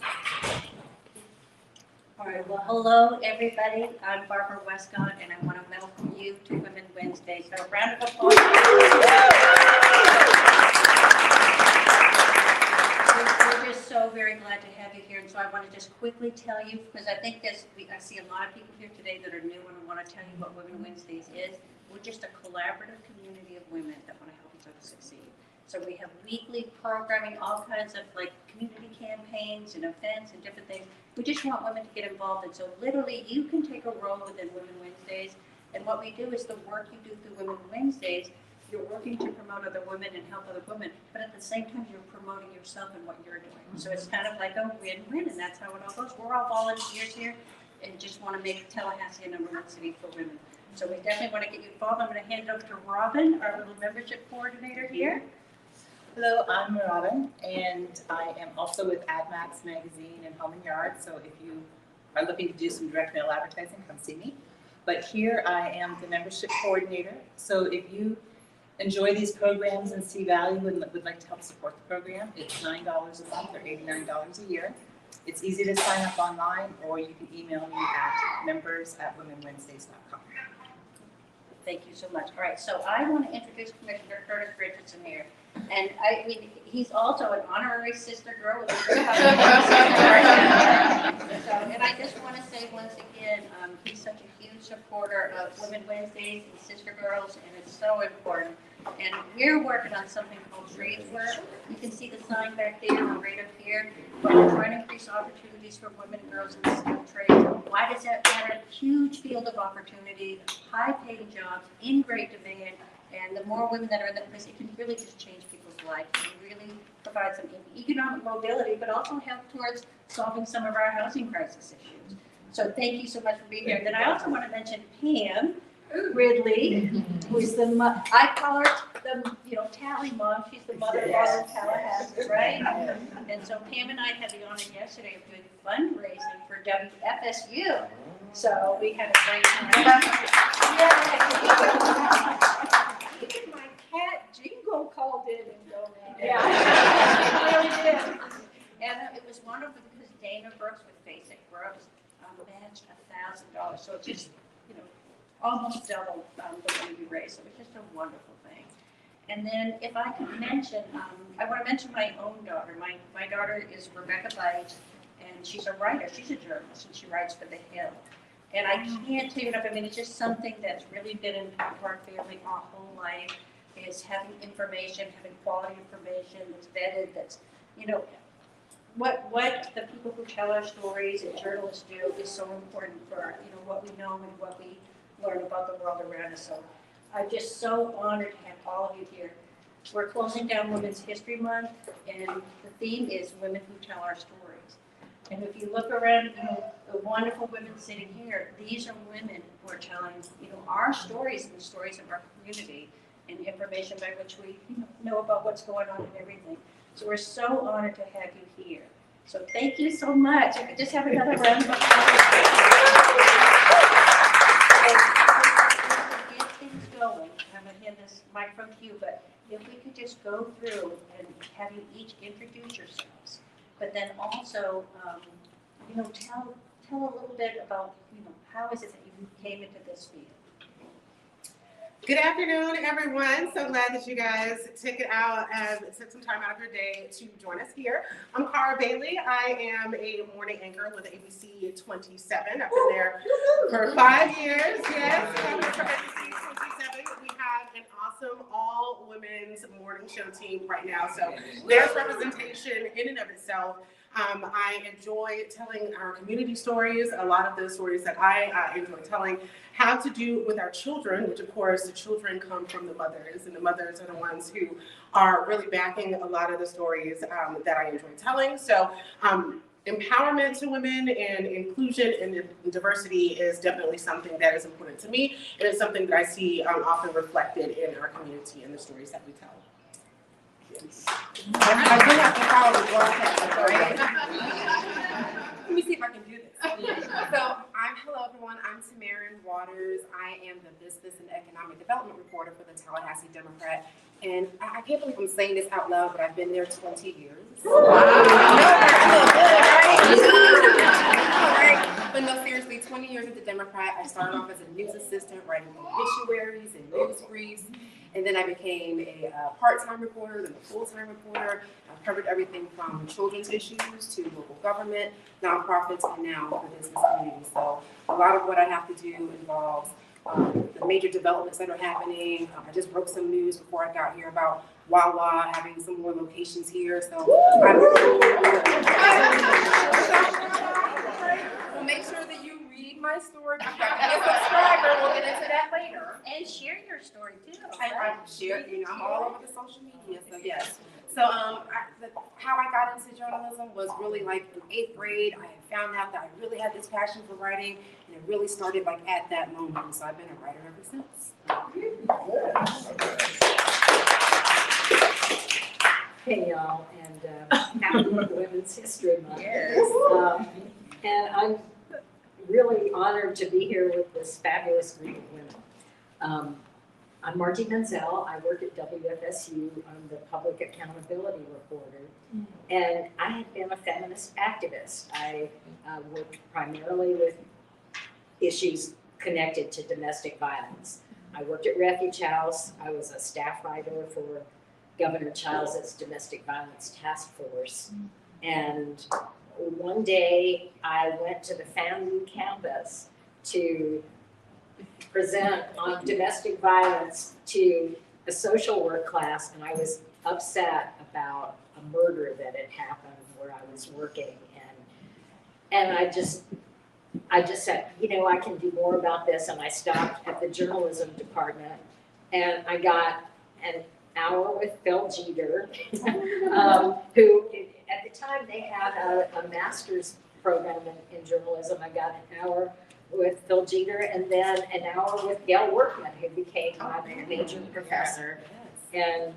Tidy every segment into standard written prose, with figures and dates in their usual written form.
All right, well, hello, everybody. I'm Barbara Westcott, and I want to welcome you to Women Wednesday. So a round of applause. We're just so very glad to have you here. And so I want to just quickly tell you, because I think I see a lot of people here today that are new, and I want to tell you what Women Wednesdays is. We're just a collaborative community of women that want to help each other succeed. So we have weekly programming, all kinds of like community campaigns and events and different things. We just want women to get involved. And so literally you can take a role within Women Wednesdays. And what we do is the work you do through Women Wednesdays, you're working to promote other women and help other women. But at the same time, you're promoting yourself and what you're doing. So it's kind of like a win-win, and that's how it all goes. We're all volunteers here and just want to make Tallahassee a #1 city for women. So we definitely want to get you involved. I'm going to hand it over to Robin, our little membership coordinator here. Hello, I'm Robin, and I am also with AdMax Magazine and Home and Yard. So if you are looking to do some direct mail advertising, come see me. But here I am the membership coordinator. So if you enjoy these programs and see value and would like to help support the program, it's $9 a month or $89 a year. It's easy to sign up online, or you can email me at members@womenwednesdays.com. Thank you so much. All right, so I want to introduce Commissioner Curtis Richardson here. And he's also an honorary sister girl with a so, and I just want to say once again, he's such a huge supporter of Women Wednesdays and Sister Girls, and it's so important. And we're working on something called trades work. You can see the sign back there or right up here. We're trying to increase opportunities for women and girls in the skilled trades. Why does that matter? Huge field of opportunity, high-paying jobs, in great demand. And the more women that are in that place, it can really just change people's lives and really provide some economic mobility, but also help towards solving some of our housing crisis issues. So thank you so much for being here. And then I also want to mention Pam Ridley, who's the, I call her the, Tally Mom. She's the mother-in-law of Tallahassee, right? And so Pam and I had the honor yesterday of doing fundraising for WFSU. So we had a great time. Even my cat Jingo called in and donated. Yeah, it really did. And it was wonderful because Dana Brooks with Basic Growth matched $1,000. So it just, almost double the money we raised. So it was just a wonderful thing. And then if I could mention, I want to mention my own daughter. My daughter is Rebecca Bites, and she's a writer. She's a journalist, and she writes for The Hill. And I can't tell you enough. I mean, it's just something that's really been in our family our whole life, is having information, having quality information that's vetted, that's, what the people who tell our stories and journalists do is so important for, what we know and what we learn about the world around us. So I'm just so honored to have all of you here. We're closing down Women's History Month, and the theme is Women Who Tell Our Stories. And if you look around, the wonderful women sitting here, these are women who are telling, our stories and the stories of our community and information by which we know about what's going on and everything. So we're so honored to have you here. So thank you so much. I could just have another round of applause. To get things going, I'm going to hand this microphone to you, but if we could just go through and have you each introduce yourselves. But then also, tell a little bit about, how is it that you came into this field? Good afternoon, everyone. So glad that you guys took some time out of your day to join us here. I'm Karah Bailey. I am a morning anchor with ABC 27. I've been there for 5 years. Yes, I've been for ABC 27. We have an awesome all-women's morning show team right now. So there's representation in and of itself. I enjoy telling our community stories. A lot of those stories that I enjoy telling have to do with our children, which of course the children come from the mothers, and the mothers are the ones who are really backing a lot of the stories that I enjoy telling. So empowerment to women and inclusion and diversity is definitely something that is important to me, and it's something that I see often reflected in our community and the stories that we tell. I do have to follow the broadcast, right? Let me see if I can do this. So, hello everyone, I'm Tamaryn Waters. I am the Business and Economic Development Reporter for the Tallahassee Democrat. And I can't believe I'm saying this out loud, but I've been there 20 years. Wow. that. I started off as a news assistant, writing obituaries and news briefs. And then I became a part-time reporter, then a full-time reporter. I've covered everything from children's issues to local government, nonprofits, and now the business community. So a lot of what I have to do involves the major developments that are happening. I just broke some news before I got here about Wawa having some more locations here. So well, make sure that you read my story. I've got to be a subscriber. We'll get into that later. And share your story too. I share, I'm all over the social media, so yes. So how I got into journalism was really like in 8th grade. I had found out that I really had this passion for writing, and it really started like at that moment. So I've been a writer ever since. Hey y'all, and happy Women's History Month. Yes. And I'm really honored to be here with this fabulous group of women. I'm Margie Menzel. I work at WFSU. I'm the public accountability reporter. And I have been a feminist activist. I worked primarily with issues connected to domestic violence. I worked at Refuge House. I was a staff writer for Governor Childs' Domestic Violence Task Force. And one day I went to the FAMU campus to present on domestic violence to a social work class, and I was upset about a murder that had happened where I was working, and I just said, you know, I can do more about this, and I stopped at the journalism department, and I got an hour with Phil Jeter, who at the time they had a master's program in journalism. I got an hour with Phil Jeter, and then an hour with Gail Workman, who became my major professor. And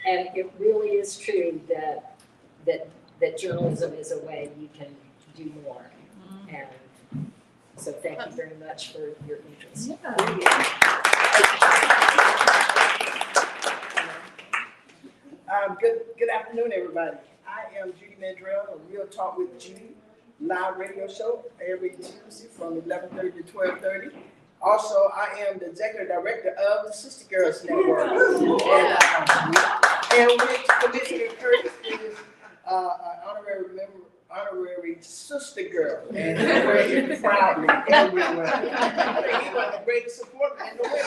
it really is true that journalism is a way you can do more. And so thank you very much for your interest. Good afternoon, everybody. I am Judy Mandrell of Real Talk with Judy, live radio show every Tuesday from 11:30 to 12:30. Also, I am the executive director of the Sister Girls Network. And with Commissioner Curtis is honorary sister girl, and he wears it proudly everywhere. I think he was the greatest supporter in the women.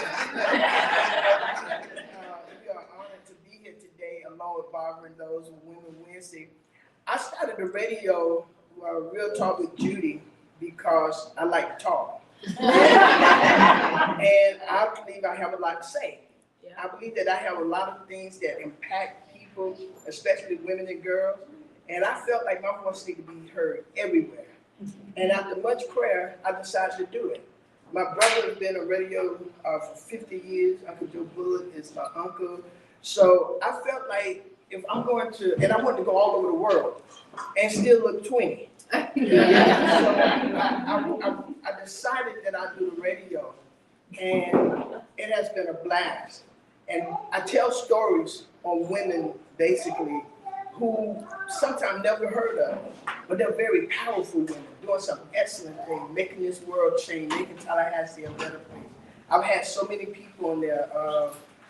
We are honored to be here today, along with Barbara and those of Women Wednesday. I started the radio Real Talk with Judy because I like to talk. And I believe I have a lot to say. I believe that I have a lot of things that impact people, especially women and girls. And I felt like my voice needed to be heard everywhere. And after much prayer, I decided to do it. My brother has been on radio for 50 years. Uncle Joe Bullock is my uncle. So I felt like if I'm going to, and I wanted to go all over the world and still look 20. So I decided that I'd do the radio, and it has been a blast. And I tell stories on women, basically, who sometimes never heard of, but they're very powerful women, doing some excellent things, making this world change, making Tallahassee a better place. I've had so many people on there.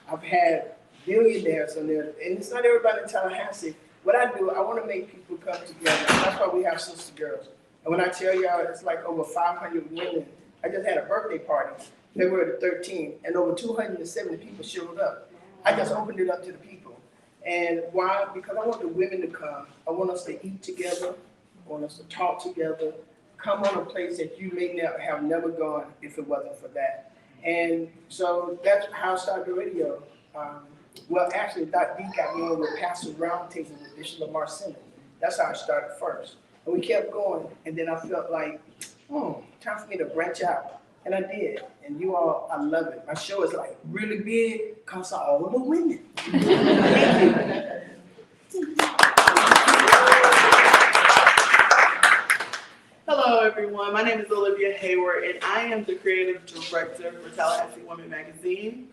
I've had billionaires on there, and it's not everybody in Tallahassee. What I do, I want to make people come together. That's why we have Sister Girls. And when I tell y'all, it's like over 500 women. I just had a birthday party, February the 13th, and over 270 people showed up. I just opened it up to the people. And why? Because I want the women to come. I want us to eat together. I want us to talk together. Come on a place that you may have never gone if it wasn't for that. And so that's how I started the radio. Well, actually, Dr. D got me on with Pastor Roundtable with Bishop Lamar Simmons. That's how I started first. And we kept going, and then I felt like, time for me to branch out. And I did. And you all, I love it. My show is like really big because of all the women. Thank you. Hello, everyone. My name is Olivia Hayward, and I am the creative director for Tallahassee Woman Magazine.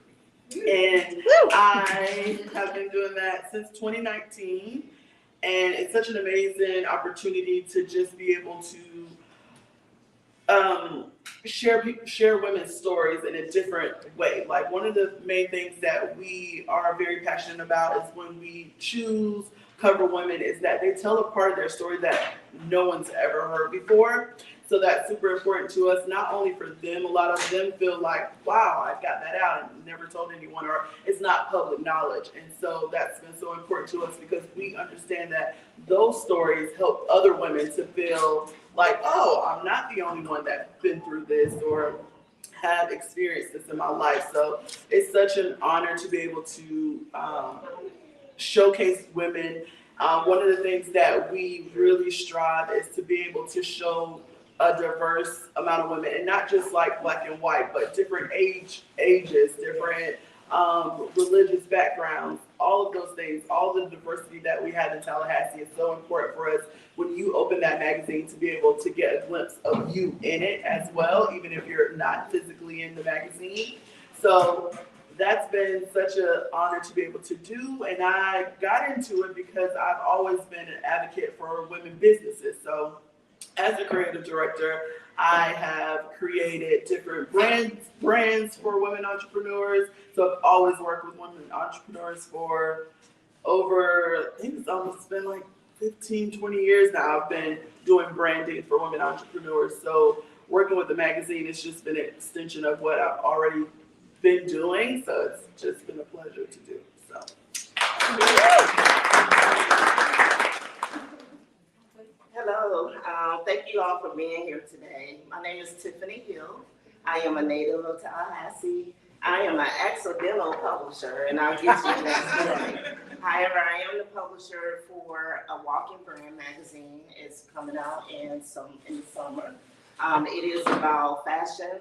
And I have been doing that since 2019. And it's such an amazing opportunity to just be able to share women's stories in a different way. Like one of the main things that we are very passionate about is when we choose cover women is that they tell a part of their story that no one's ever heard before. So that's super important to us, not only for them, a lot of them feel like, wow, I got that out and never told anyone, or it's not public knowledge. And so that's been so important to us because we understand that those stories help other women to feel like, oh, I'm not the only one that's been through this or have experienced this in my life. So it's such an honor to be able to showcase women. One of the things that we really strive is to be able to show a diverse amount of women, and not just like black and white, but different ages, different religious backgrounds, all of those things, all the diversity that we have in Tallahassee is so important for us when you open that magazine to be able to get a glimpse of you in it as well, even if you're not physically in the magazine. So that's been such an honor to be able to do, and I got into it because I've always been an advocate for women businesses. So as a creative director, I have created different brands for women entrepreneurs. So I've always worked with women entrepreneurs for over, I think it's almost been like 15, 20 years now. I've been doing branding for women entrepreneurs. So working with the magazine has just been an extension of what I've already been doing. So it's just been a pleasure to do. So. Hello, thank you all for being here today. My name is Tifany Hill. I am a native of Tallahassee. I am an accidental publisher, and I'll get you that story. However, I am the publisher for a walking brand magazine. It's coming out in the summer. It is about fashion,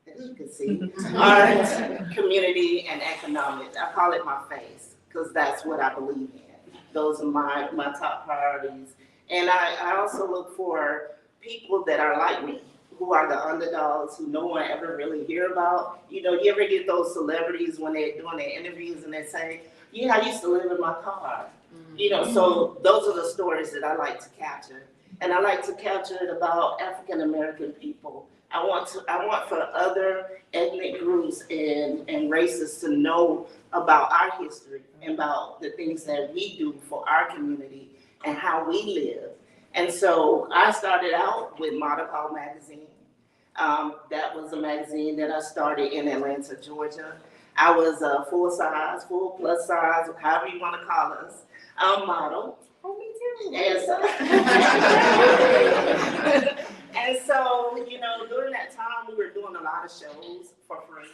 as you can see, art, community, and economics. I call it my face, because that's what I believe in. Those are my top priorities. And I also look for people that are like me, who are the underdogs, who no one ever really hear about. You know, you ever get those celebrities when they're doing their interviews and they say, yeah, I used to live in my car. You know, so those are the stories that I like to capture. And I like to capture it about African-American people. I want for other ethnic groups and races to know about our history and about the things that we do for our community and how we live. And so I started out with Model Call magazine. That was a magazine that I started in Atlanta, Georgia. I was a full plus size, however you want to call us, model. Oh, me too. And so, you know, during that time, we were doing a lot of shows for free.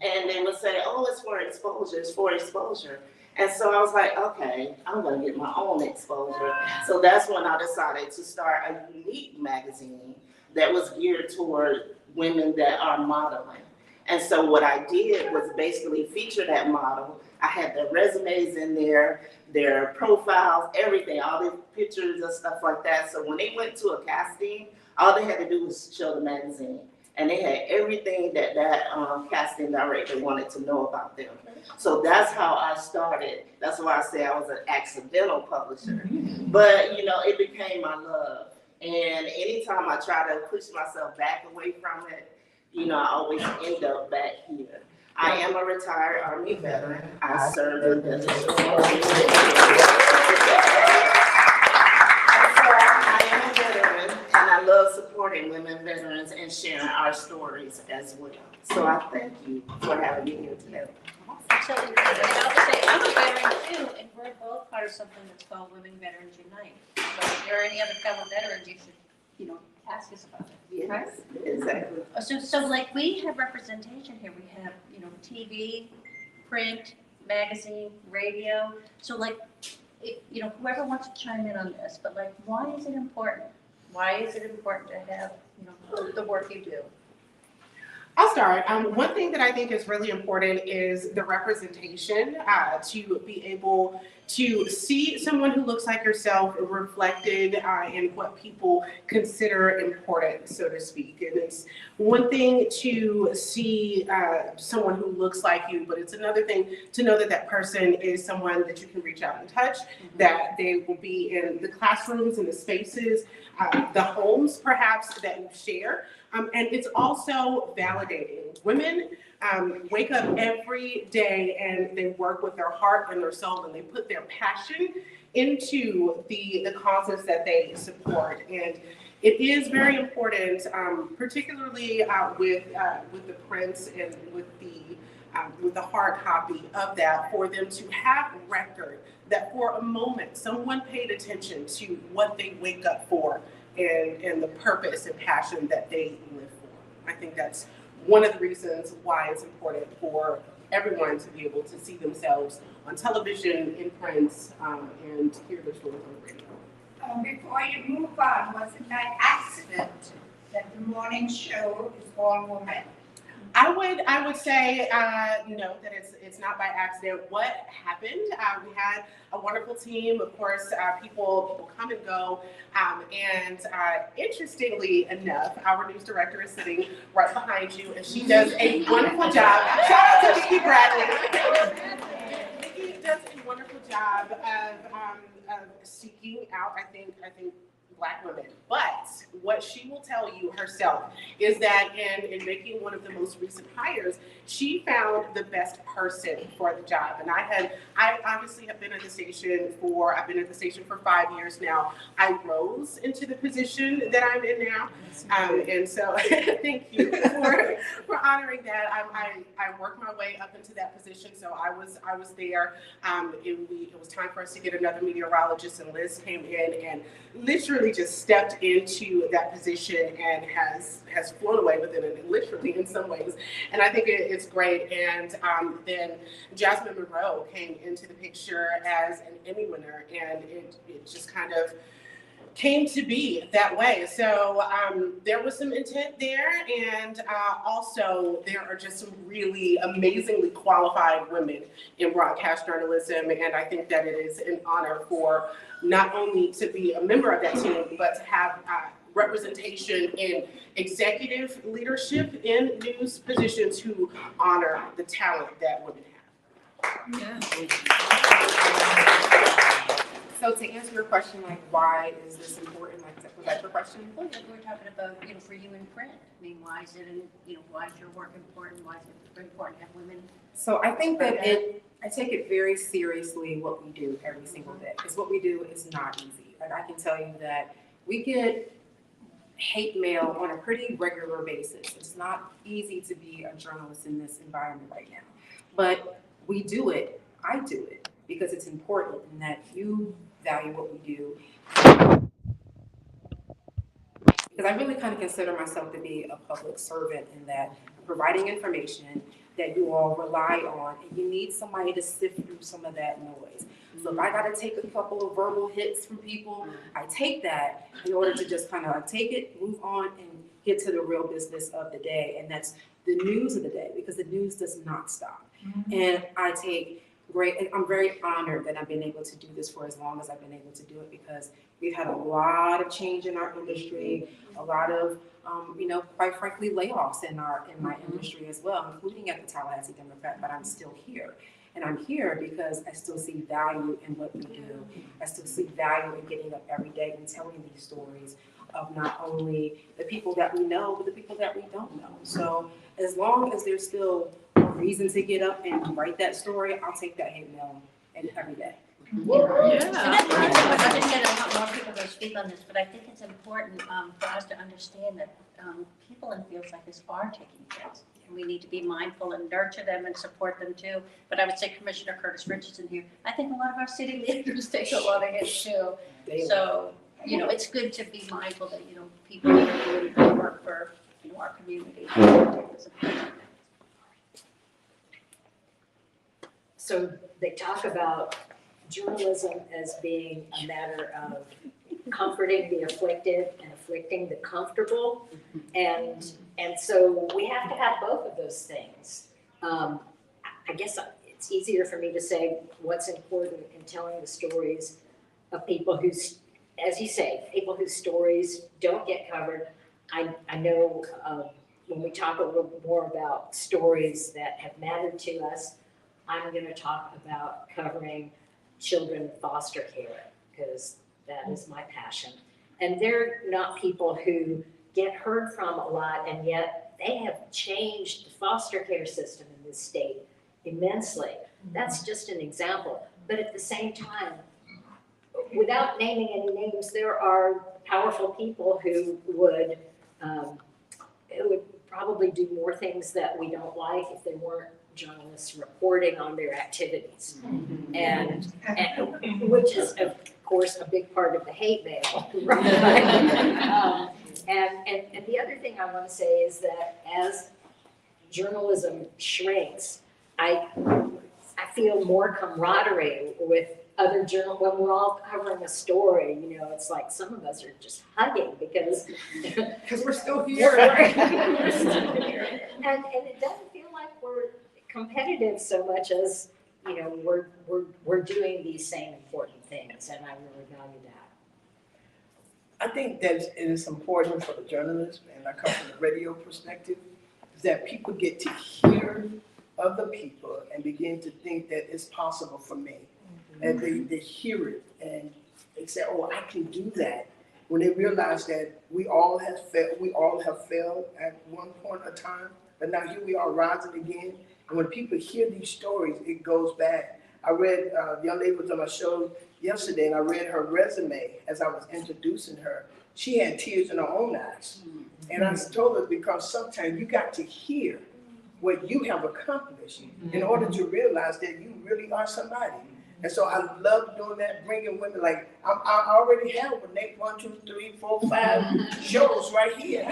And they would say, oh, it's for exposure, it's for exposure. And so I was like, okay, I'm gonna get my own exposure. So that's when I decided to start a unique magazine that was geared toward women that are modeling. And so what I did was basically feature that model. I had their resumes in there, their profiles, everything, all the pictures and stuff like that. So when they went to a casting, all they had to do was show the magazine. And they had everything that casting director wanted to know about them. So that's how I started. That's why I say I was an accidental publisher. But, you know, it became my love. And anytime I try to push myself back away from it, you know, I always end up back here. I am a retired Army veteran. I served in the and I love supporting women veterans and sharing our stories as well. So I thank you for having me here today. So, and I'll say, I'm a veteran too, and we're both part of something that's called Women Veterans Unite. So if there are any other fellow veterans, you should, you know, ask us about it. Right? Yes, exactly. So like we have representation here. We have, you know, TV, print, magazine, radio. So like, you know, whoever wants to chime in on this, but like, why is it important? Why is it important to have, you know, the work you do? I'll start. One thing that I think is really important is the representation, to be able to see someone who looks like yourself reflected in what people consider important, so to speak. And it's one thing to see someone who looks like you, but it's another thing to know that that person is someone that you can reach out and touch, that they will be in the classrooms and the spaces, the homes perhaps that you share. And it's also validating. Women wake up every day and they work with their heart and their soul, and they put their passion into the causes that they support. And it is very important, particularly with the prints and with the hard copy of that, for them to have record that for a moment someone paid attention to what they wake up for and the purpose and passion that they live for. I think that's one of the reasons why it's important for everyone to be able to see themselves on television, in print, and hear their stories on the radio. Before you move on, was it by accident that the morning show is all women? I would say no, that it's not by accident. What happened? We had a wonderful team. Of course, people come and go, and interestingly enough, our news director is sitting right behind you, and she does a wonderful job. Shout out to Vicki Bradley. Vicki does a wonderful job of seeking out, I think Black women. But what she will tell you herself is that in making one of the most recent hires, she found the best person for the job. And I obviously have been at the station for 5 years now. I rose into the position that I'm in now. And so thank you for honoring that. I worked my way up into that position. So I was there. It was time for us to get another meteorologist, and Liz came in and literally just stepped into that position and has flown away with it, literally in some ways. And I think it's great. And then Jasmine Monroe came into the picture as an Emmy winner, and it just kind of came to be that way. So there was some intent there, and also there are just some really amazingly qualified women in broadcast journalism, and I think that it is an honor for not only to be a member of that team, but to have representation in executive leadership in news positions who honor the talent that women have. So to answer your question, like, why is this important? Like, was that your question? Well, we're talking about, for you in print. I mean, why is it, why is your work important? Why is it important to have women? So I think that I take it very seriously what we do every single day, because what we do is not easy. Like, I can tell you that we get hate mail on a pretty regular basis. It's not easy to be a journalist in this environment right now, but we do it. I do it because it's important and that you value what we do. Because I really kind of consider myself to be a public servant in that I'm providing information that you all rely on, and you need somebody to sift through some of that noise. So if I got to take a couple of verbal hits from people, I take that in order to just kind of take it, move on, and get to the real business of the day, and that's the news of the day, because the news does not stop. And I'm very honored that I've been able to do this for as long as I've been able to do it, because we've had a lot of change in our industry, a lot of, quite frankly, layoffs in my industry as well, including at the Tallahassee Democrat, but I'm still here. And I'm here because I still see value in what we do. I still see value in getting up every day and telling these stories of not only the people that we know, but the people that we don't know. So as long as there's still a reason to get up and write that story, I'll take that hate mail every day. I didn't get a lot more people to speak on this, but I think it's important for us to understand that people in fields like this are taking hits. And we need to be mindful and nurture them and support them too. But I would say Commissioner Curtis Richardson here, I think a lot of our city leaders take a lot of hits too. So, it's good to be mindful that, people that are doing good work for, our community. So they talk about journalism as being a matter of comforting the afflicted and afflicting the comfortable. And so we have to have both of those things. I guess it's easier for me to say what's important in telling the stories of people who, as you say, people whose stories don't get covered. I know when we talk a little more about stories that have mattered to us, I'm going to talk about covering children in foster care, because that is my passion. And they're not people who get heard from a lot, and yet they have changed the foster care system in this state immensely. That's just an example. But at the same time, without naming any names, there are powerful people who would probably do more things that we don't like if they weren't journalists reporting on their activities. And which is, of course, a big part of the hate mail, right? And the other thing I want to say is that as journalism shrinks, I feel more camaraderie with other journalists. When we're all covering a story, you know, it's like some of us are just hugging because Because we're still here. we're still here. And it doesn't feel like we're competitive so much as, you know, we're doing these same important things, and I really value that. I think that it is important for the journalists, and I come from the radio perspective, is that people get to hear other people and begin to think that it's possible for me. And they hear it and they say, oh, I can do that. When they realize that we all have failed at one point in time, but now here we are rising again. And when people hear these stories, it goes back. I read, the young lady was on my show yesterday, and I read her resume as I was introducing her. She had tears in her own eyes. And I told her, because sometimes you got to hear what you have accomplished in order to realize that you really are somebody. And so I love doing that, bringing women, like, I already have with Nate 1, 2, 3, 4, 5 shows right here.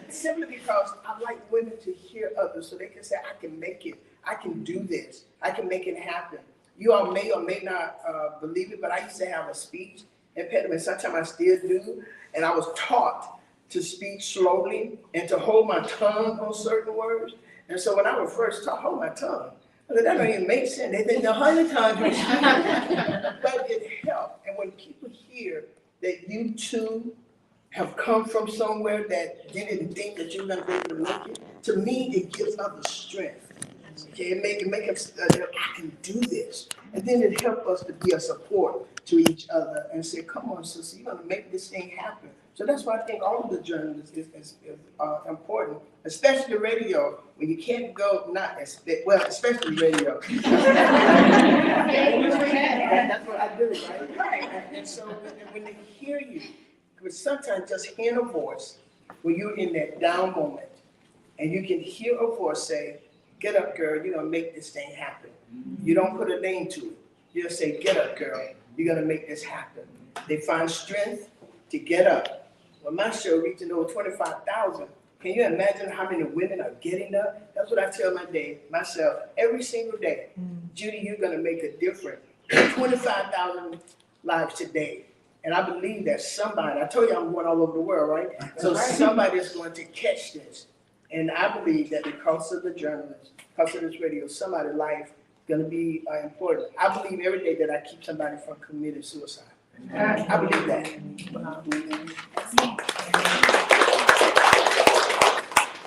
Simply because I like women to hear others so they can say, I can make it, I can do this, I can make it happen. You all may or may not believe it, but I used to have a speech impediment. Sometimes I still do. And I was taught to speak slowly and to hold my tongue on certain words. And so when I was first taught, hold my tongue, I said, that don't even make sense. They think, no, hold your tongue. But it helped. And when people hear that you too have come from somewhere that you didn't think that you were going to be able to make it, to me, it gives others strength. Okay, it make us, I can do this. And then it helps us to be a support to each other and say, come on, sister, you're going to make this thing happen. So that's why I think all of the journalists is important, especially radio, when you can't go, especially radio. That's what I do, right? And so when they hear you, because sometimes just hearing a voice, when you're in that down moment, and you can hear a voice say, get up, girl, you're gonna make this thing happen. You don't put a name to it. You just say, get up, girl, you're gonna make this happen. They find strength to get up. Well, my show reaching over 25,000. Can you imagine how many women are getting up? That's what I tell myself every single day. Judy, you're gonna make a difference. 25,000 lives today. And I believe that somebody, I told you I'm going all over the world, right? So somebody is going to catch this. And I believe that because of the journalists, because of this radio, somebody's life is going to be important. I believe every day that I keep somebody from committing suicide. I believe that.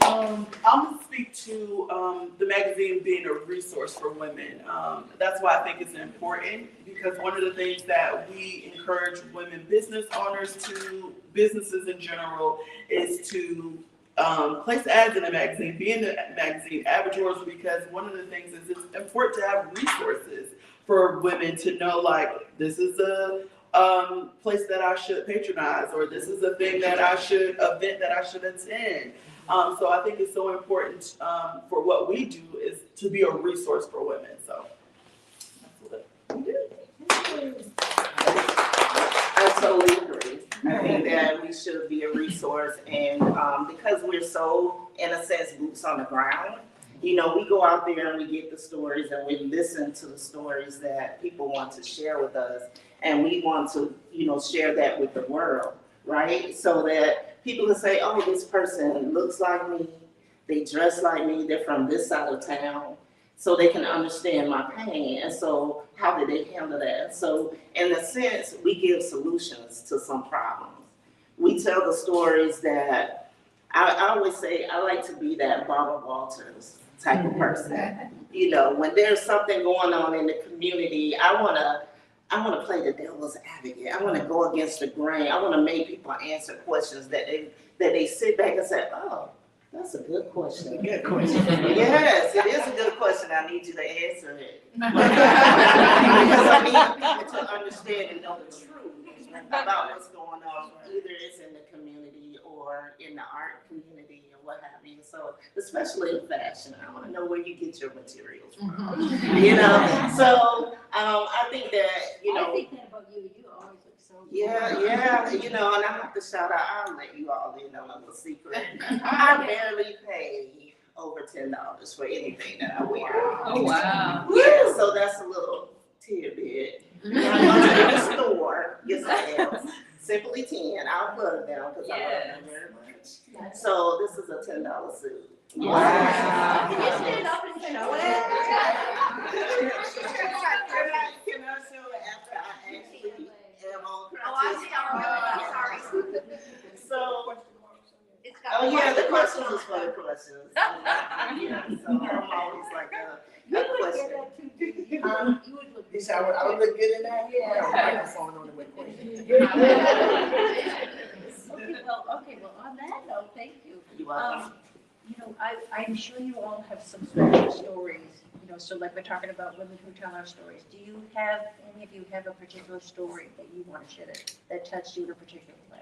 I'm going to speak to the magazine being a resource for women. That's why I think it's important, because one of the things that we encourage women business owners to, businesses in general, is to place ads in the magazine, be in the magazine, advertisers, because one of the things is it's important to have resources for women to know, like, this is a place that I should patronize, or this is a thing that event that I should attend. So I think it's so important for what we do is to be a resource for women. So that's what we do. I totally agree. I think that we should be a resource, and because we're so, in a sense, boots on the ground, you know, we go out there and we get the stories and we listen to the stories that people want to share with us, and we want to, you know, share that with the world, right? So that people can say, oh, this person looks like me, they dress like me, they're from this side of town, so they can understand my pain. And so how did they handle that? So in a sense, we give solutions to some problems. We tell the stories that, I always say, I like to be that Barbara Walters type of person. You know, when there's something going on in the community, I I want to play the devil's advocate. I want to go against the grain. I want to make people answer questions that they sit back and say, oh, that's a good question. Good question. Yes, it is a good question. I need you to answer it. Because I need people to understand and know the truth about what's going on. Either it's in the community or in the art community or what have you. So, especially in fashion, I want to know where you get your materials from. You know, so I think that, you know. I think that about you. You always look so good. Yeah, you know, and I have to shout out, I'll let you all in on a little secret. I barely pay over $10 for anything that I wear. Oh, wow. Yeah, so that's a little tidbit. I'm going to the store, yes I am. Simply 10, I'll plug them because I love them very much. So this is a $10 suit. Wow. Can you stand up and show it? Can I show it after I actually am on crutches? Oh, I see. I remember that. Sorry. So, It's got oh yeah, the questions. questions is for the questions. Yeah, so I'm always like a question. You would look You said I would look good in that? Yeah. I got a microphone on the way. Okay, well, on that note, thank you. You welcome. You know, I'm sure you all have some special stories, you know, so like we're talking about women who tell our stories. Do you have, any of you have a particular story that you want to share that touched you in a particular way?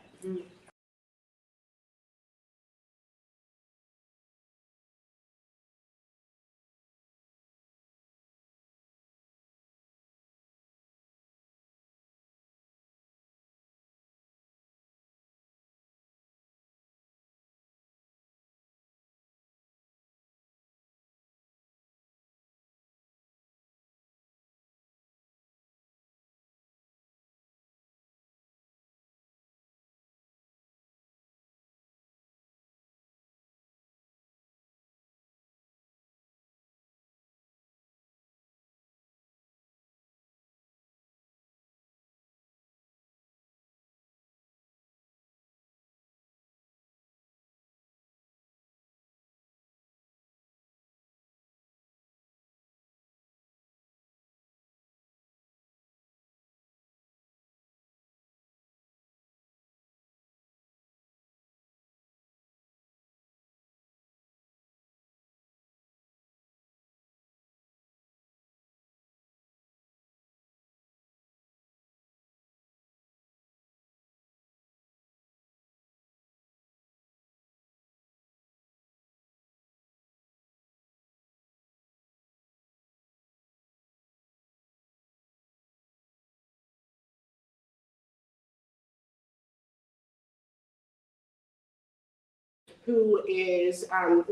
Who is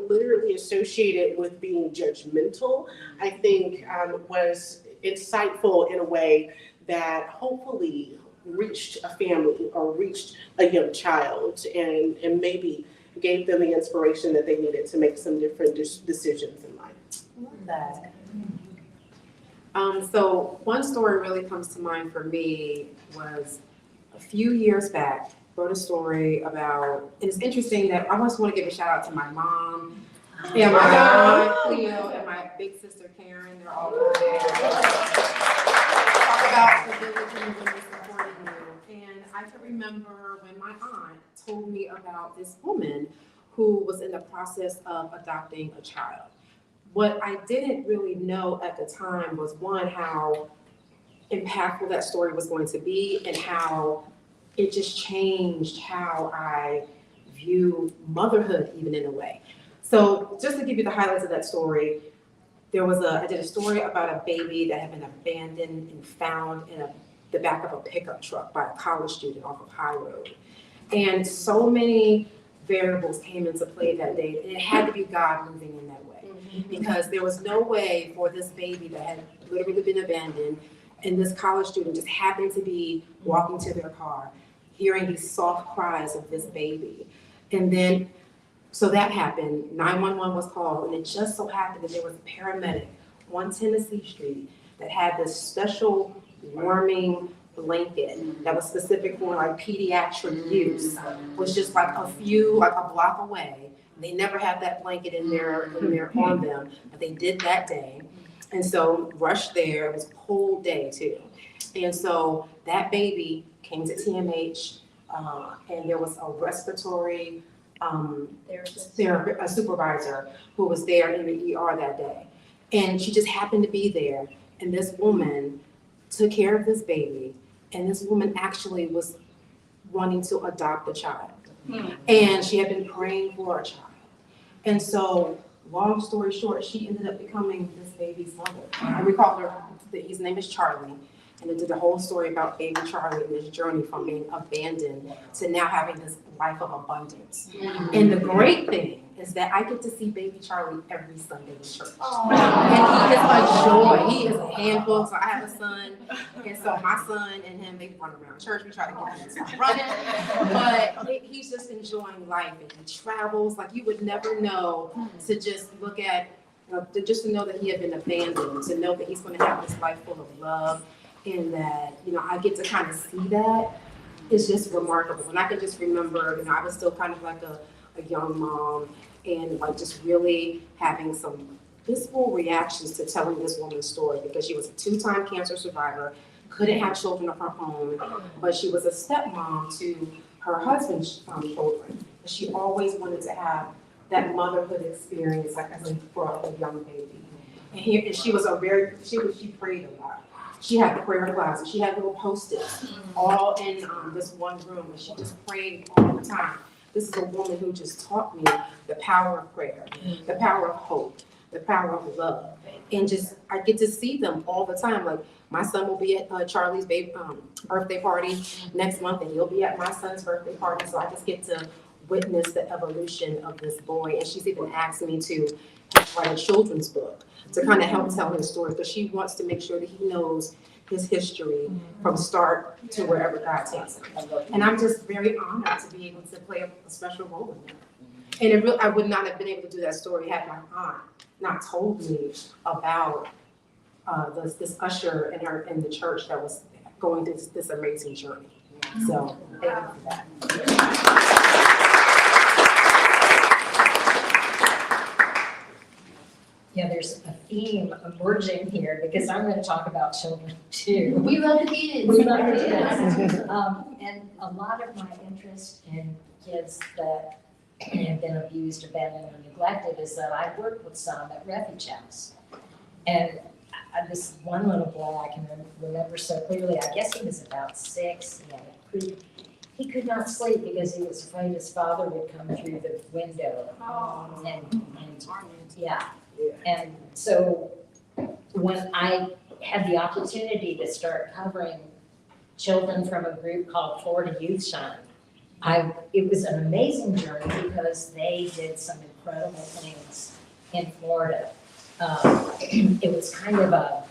literally associated with being judgmental, I think was insightful in a way that hopefully reached a family or reached a young child and maybe gave them the inspiration that they needed to make some different decisions in life. Love that. So one story really comes to mind for me was a few years back. Wrote a story about, and it's interesting that I just want to give a shout out to my mom, and my aunt Cleo, and my big sister Karen. They're all over there. Talk about the village and the women supporting you. And I can remember when my aunt told me about this woman who was in the process of adopting a child. What I didn't really know at the time was, one, how impactful that story was going to be and how it just changed how I view motherhood, even in a way. So just to give you the highlights of that story, I did a story about a baby that had been abandoned and found in the back of a pickup truck by a college student off of High Road. And so many variables came into play that day, and it had to be God moving in that way. Because there was no way for this baby that had literally been abandoned and this college student just happened to be walking to their car, hearing these soft cries of this baby. And then, so that happened, 911 was called, and it just so happened that there was a paramedic on Tennessee Street that had this special warming blanket that was specific for like pediatric use. Was just like a block away. They never had that blanket in there on them, but they did that day. And so rushed there, it was a cold day too. And so that baby came to TMH, and there was a respiratory a supervisor who was there in the ER that day. And she just happened to be there. And this woman took care of this baby. And this woman actually was wanting to adopt a child. And she had been praying for a child. And so, long story short, she ended up becoming this baby's mother. And we called her, his name is Charlie. And it did a whole story about baby Charlie and his journey from being abandoned to now having this life of abundance. And the great thing is that I get to see baby Charlie every Sunday in church. And he is a joy. He is a handful. So I have a son. And so my son and him, they run around church. We try to get him to stop running. But he's just enjoying life. And he travels. Like you would never know to just look at, just to know that he had been abandoned, to know that he's going to have this life full of love. And that, I get to kind of see that. It's just remarkable. And I can just remember, I was still kind of like a young mom and like just really having some visceral reactions to telling this woman's story because she was a 2-time cancer survivor, couldn't have children of her own, but she was a stepmom to her husband's children. But she always wanted to have that motherhood experience like as for a young baby. And she was she prayed a lot. She had the prayer closet. She had little Post-its all in this one room, and she just prayed all the time. This is a woman who just taught me the power of prayer, the power of hope, the power of love, and just I get to see them all the time. Like my son will be at Charlie's birthday party next month, and he'll be at my son's birthday party. So I just get to witness the evolution of this boy, and she's even asked me to write a children's book to kind of help tell his story, because she wants to make sure that he knows his history from start to wherever God takes him. And I'm just very honored to be able to play a special role in that. And I would not have been able to do that story had my aunt not told me about this usher in the church that was going through this amazing journey. So thank you for that. Yeah, there's a theme emerging here because I'm going to talk about children too. We love the kids. We love the kids. And a lot of my interest in kids that have been abused, abandoned, or neglected is that I work with some at Refuge House. And this one little boy I can remember so clearly, I guess he was about 6. He could not sleep because he was afraid his father would come through the window. And so when I had the opportunity to start covering children from a group called Florida Youth Shine, it was an amazing journey because they did some incredible things in Florida. It was kind of a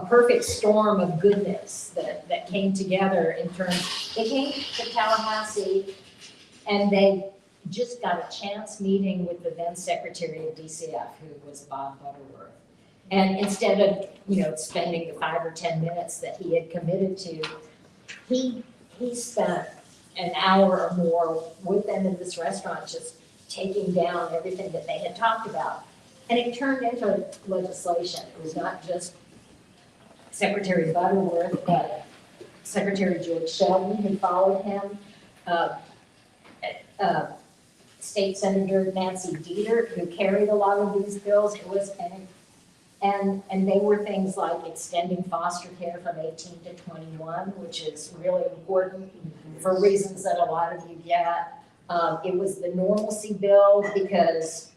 perfect storm of goodness that came together in terms. They came to Tallahassee and they just got a chance meeting with the then Secretary of DCF, who was Bob Butterworth. And instead of, spending the 5 or 10 minutes that he had committed to, he spent an hour or more with them in this restaurant, just taking down everything that they had talked about. And it turned into legislation. It was not just Secretary Butterworth, but Secretary George Sheldon, who followed him, State Senator Nancy Dieter, who carried a lot of these bills. It was, and they were things like extending foster care from 18 to 21, which is really important for reasons that a lot of you get. It was the normalcy bill because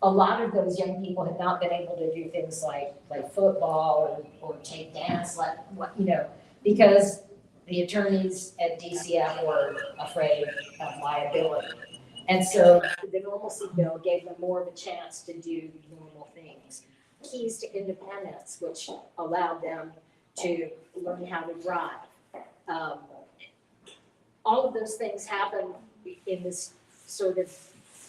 a lot of those young people had not been able to do things like play football or take dance, because the attorneys at DCF were afraid of liability. And so the normalcy bill gave them more of a chance to do normal things. Keys to independence, which allowed them to learn how to drive. All of those things happened in this sort of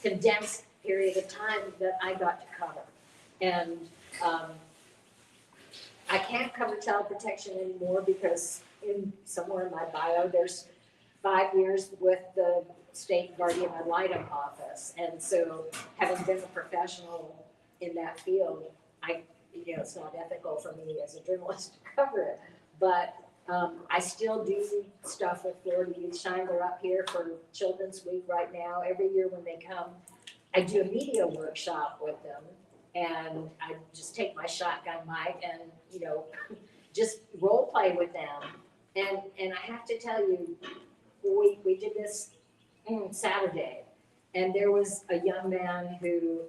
condensed period of time that I got to cover. And I can't cover child protection anymore because somewhere in my bio, there's 5 years with the state guardian ad litem office. And so having been a professional in that field, it's not ethical for me as a journalist to cover it. But I still do stuff with Florida Youth Shine. They're up here for Children's Week right now. Every year when they come, I do a media workshop with them. And I just take my shotgun mic and, just role play with them. And I have to tell you, we did this Saturday, and there was a young man who,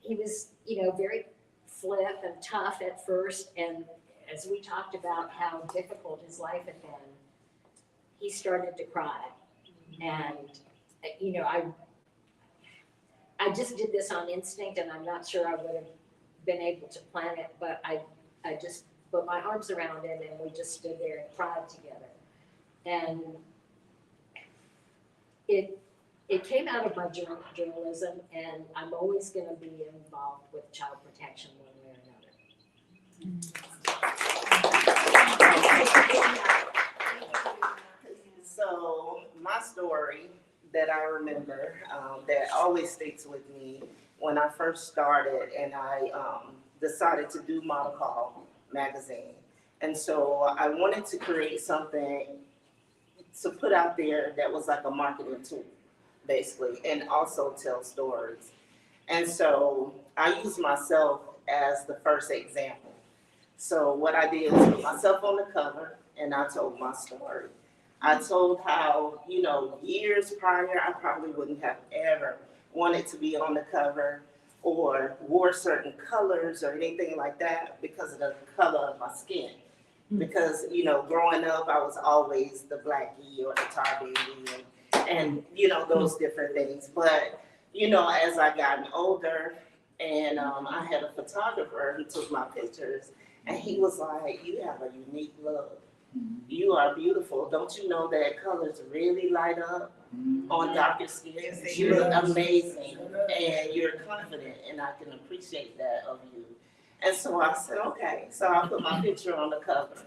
he was, very flip and tough at first, and as we talked about how difficult his life had been, he started to cry. And, I just did this on instinct, and I'm not sure I would have been able to plan it, but I just put my arms around him, and we just stood there and cried together. And it came out of my journalism, and I'm always going to be involved with child protection one way or another. So my story that I remember that always sticks with me when I first started and I decided to do Model Call magazine. And so I wanted to create something to put out there that was like a marketing tool, basically, and also tell stories. And so I used myself as the first example. So what I did was put myself on the cover and I told my story. I told how, years prior, I probably wouldn't have ever wanted to be on the cover or wore certain colors or anything like that because of the color of my skin. Because, growing up, I was always the blackie or the tar baby and those different things. But, as I gotten older and I had a photographer who took my pictures and he was like, you have a unique look. You are beautiful. Don't you know that colors really light up on darker skin? You look amazing and you're confident and I can appreciate that of you. And so I said, okay. So I put my picture on the cover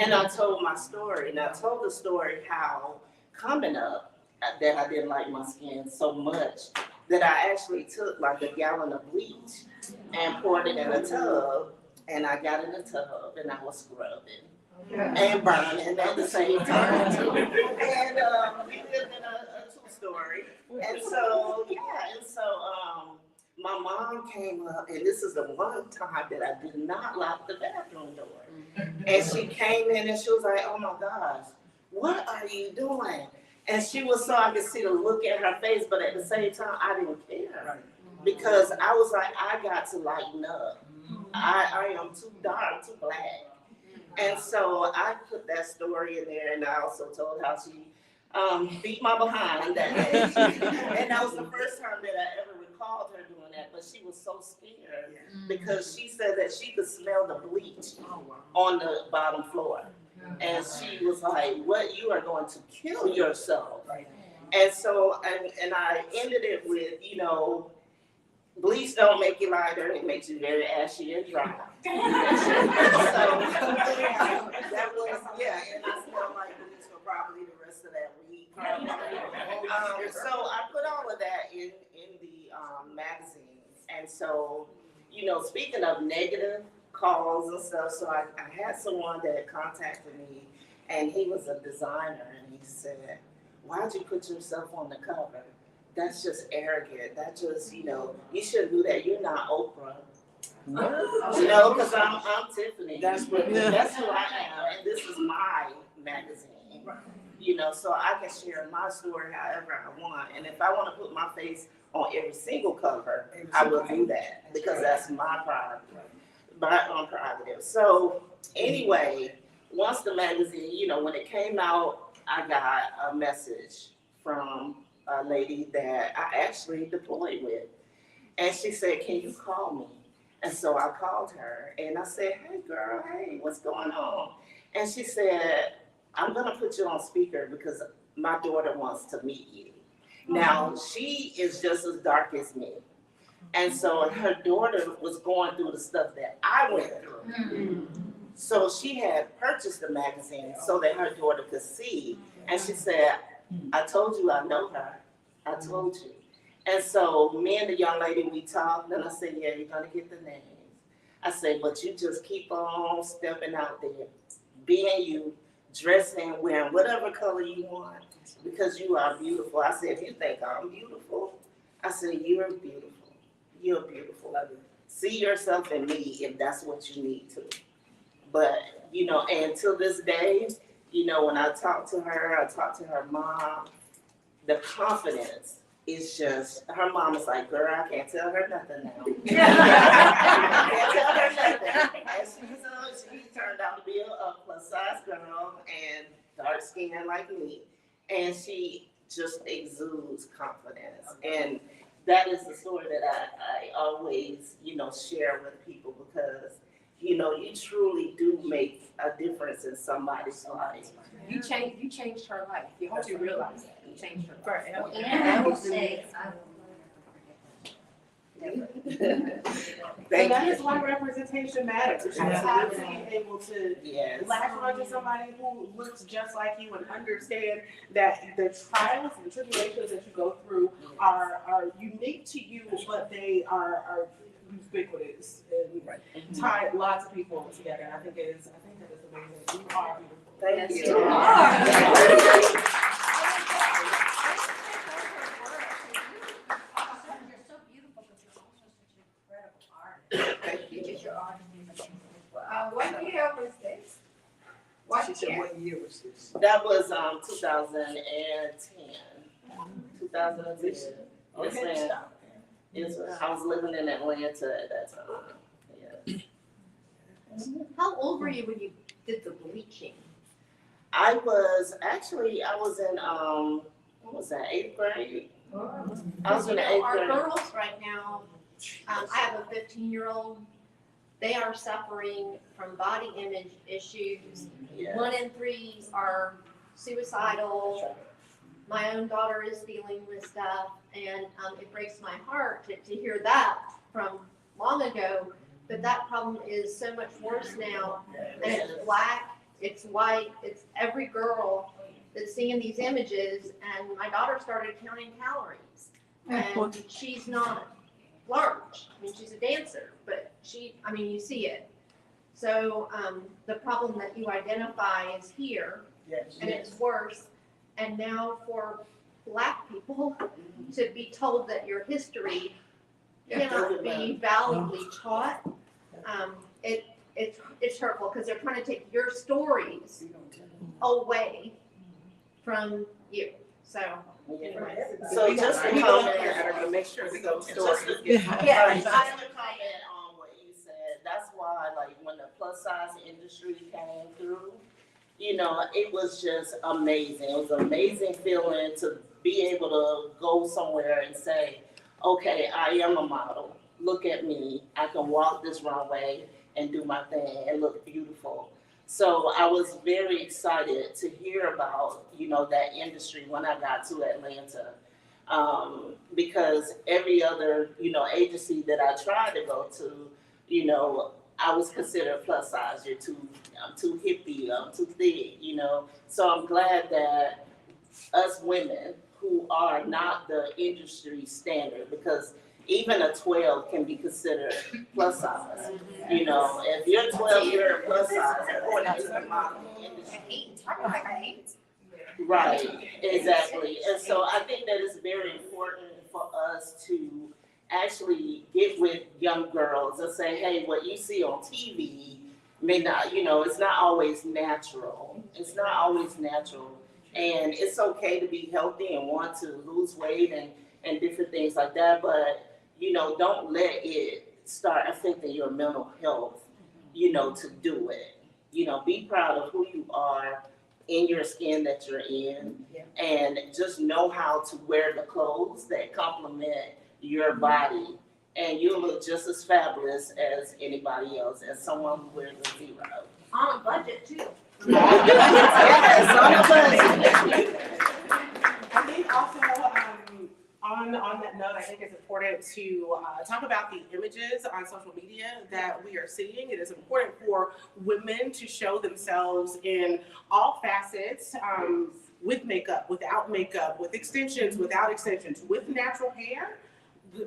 and I told my story. And I told the story how coming up that I didn't like my skin so much that I actually took like a gallon of bleach and poured it in a tub. And I got in the tub and I was scrubbing. And burning at the same time. And we lived in a two-story. And so, my mom came up, and this is the one time that I did not lock the bathroom door. And she came in and she was like, oh my gosh, what are you doing? And she was so I could see the look in her face, but at the same time, I didn't care. Because I was like, I got to lighten up. I am too dark, too black. And so I put that story in there, and I also told how she beat my behind that day. And that was the first time that I ever recalled her doing that, but she was so scared because she said that she could smell the bleach on the bottom floor. And she was like, what, you are going to kill yourself. And so, and I ended it with, bleach don't make you lighter, it makes you very ashy and dry. So that was, and I smelled like bleach for probably the rest of that week. So I put all of that in the magazines. And so, speaking of negative calls and stuff, so I had someone that contacted me and he was a designer and he said, why'd you put yourself on the cover? That's just arrogant. That just, you shouldn't do that. You're not Oprah. Because I'm Tifany. That's who I am, and this is my magazine. So I can share my story however I want. And if I want to put my face on every single cover, I will do that because that's my prerogative. So anyway, once the magazine, when it came out, I got a message from a lady that I actually deployed with. And she said, can you call me? And so I called her and I said, hey girl, hey, what's going on? And she said, I'm gonna put you on speaker because my daughter wants to meet you. Now, she is just as dark as me. And so her daughter was going through the stuff that I went through. So she had purchased the magazine so that her daughter could see. And she said, I told you I know her. I told you. And so me and the young lady, we talked, and I said, yeah, you're going to get the names. I said, but you just keep on stepping out there, being you, dressing, wearing whatever color you want, because you are beautiful. I said, if you think I'm beautiful, I said, you're beautiful. You're beautiful. See yourself in me if that's what you need to. But, you know, and till this day, you know, when I talk to her mom, the confidence is just, her mom is like, girl, I can't tell her nothing now. I can't tell her nothing. And she turned out to be a plus size girl and dark skinned like me. And she just exudes confidence. And that is the story that I always, you know, share with people, because, you know, you truly do make a difference in somebody's life. You changed her life. You hope you realize that. You changed her life. And I will say, So that is why representation matters. You have to be able to Yes. latch onto somebody who looks just like you and understand that the trials and tribulations that you go through are unique to you, but they are ubiquitous and tie lots of people together. And I think that is amazing. You are beautiful. Thank you. you are. You're so beautiful, but you're also such an incredible artist. Thank you. Because your art is amazing as well. What year was this? What She said, year? what year was this? That was 2010. 2010. Yes, Okay, ma'am. stop. Yes, ma'am. I was living in Atlanta at that time. Yeah. How old were you when you did the bleaching? I was in what was that, 8th grade? I was in the 8th Our grade. girls right now, I have a 15-year-old, they are suffering from body image issues. Yeah. 1 in 3 are suicidal. My own daughter is dealing with stuff, and it breaks my heart to hear that from long ago. But that problem is so much worse now, and it's black, it's white, it's every girl that's seeing these images. And my daughter started counting calories, and she's not large. I mean, she's a dancer, but you see it. So the problem that you identify is here, Yes. and it's worse. And now for Black people to be told that your history cannot be validly taught, it's hurtful, because they're trying to take your stories away from you. So. So just to comment, Make sure that those just stories to get comment on what you said, that's why, like, when the plus size industry came through, you know, it was just amazing. It was an amazing feeling to be able to go somewhere and say, okay, I am a model. Look at me. I can walk this runway and do my thing and look beautiful. So I was very excited to hear about, you know, that industry when I got to Atlanta. Because every other, you know, agency that I tried to go to, you know, I was considered plus size. I'm too hippie, I'm too thick, you know. So I'm glad that us women who are not the industry standard, because even a 12 can be considered plus size. You know, if you're 12, you're a plus size according to the modeling industry. Right, exactly. And so I think that it's very important for us to actually get with young girls and say, hey, what you see on TV may not, you know, it's not always natural. It's not always natural. And it's okay to be healthy and want to lose weight and different things like that. But, you know, don't let it start affecting your mental health, you know, to do it. You know, be proud of who you are in your skin that you're in, and just know how to wear the clothes that complement your body, and you'll look just as fabulous as anybody else, as someone who wears a zero. On a budget too. Yes, on a budget. I think also, on that note, I think it's important to talk about the images on social media that we are seeing. It is important for women to show themselves in all facets, with makeup, without makeup, with extensions, without extensions, with natural hair,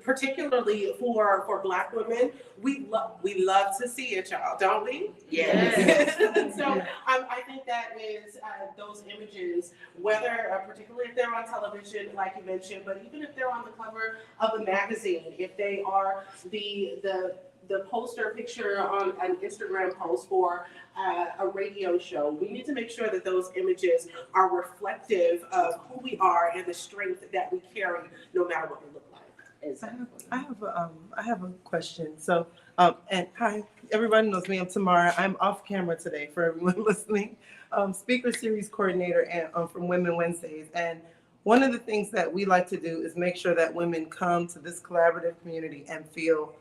particularly for Black women, we love to see it, y'all, don't we? Yes. So I think that is those images, whether particularly if they're on television, like you mentioned, but even if they're on the cover of a magazine, if they are the poster picture on an Instagram post for a radio show, we need to make sure that those images are reflective of who we are and the strength that we carry, no matter what we look like. I have a question. So, and hi, everybody knows me. I'm Tamaryn. I'm off camera today for everyone listening. Speaker series coordinator and from Women Wednesdays. And one of the things that we like to do is make sure that women come to this collaborative community and feel,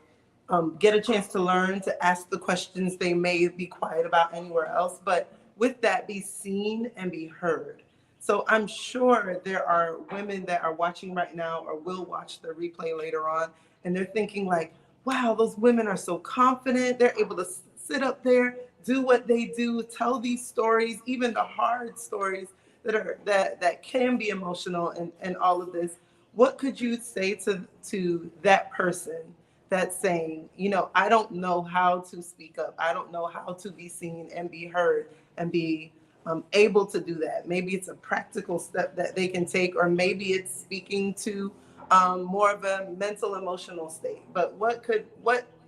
get a chance to learn, to ask the questions they may be quiet about anywhere else, but with that, be seen and be heard. So I'm sure there are women that are watching right now or will watch the replay later on, and they're thinking like, wow, those women are so confident. They're able to sit up there, do what they do, tell these stories, even the hard stories that can be emotional and all of this. What could you say to that person that's saying, you know, I don't know how to speak up. I don't know how to be seen and be heard and be able to do that. Maybe it's a practical step that they can take, or maybe it's speaking to more of a mental, emotional state. But what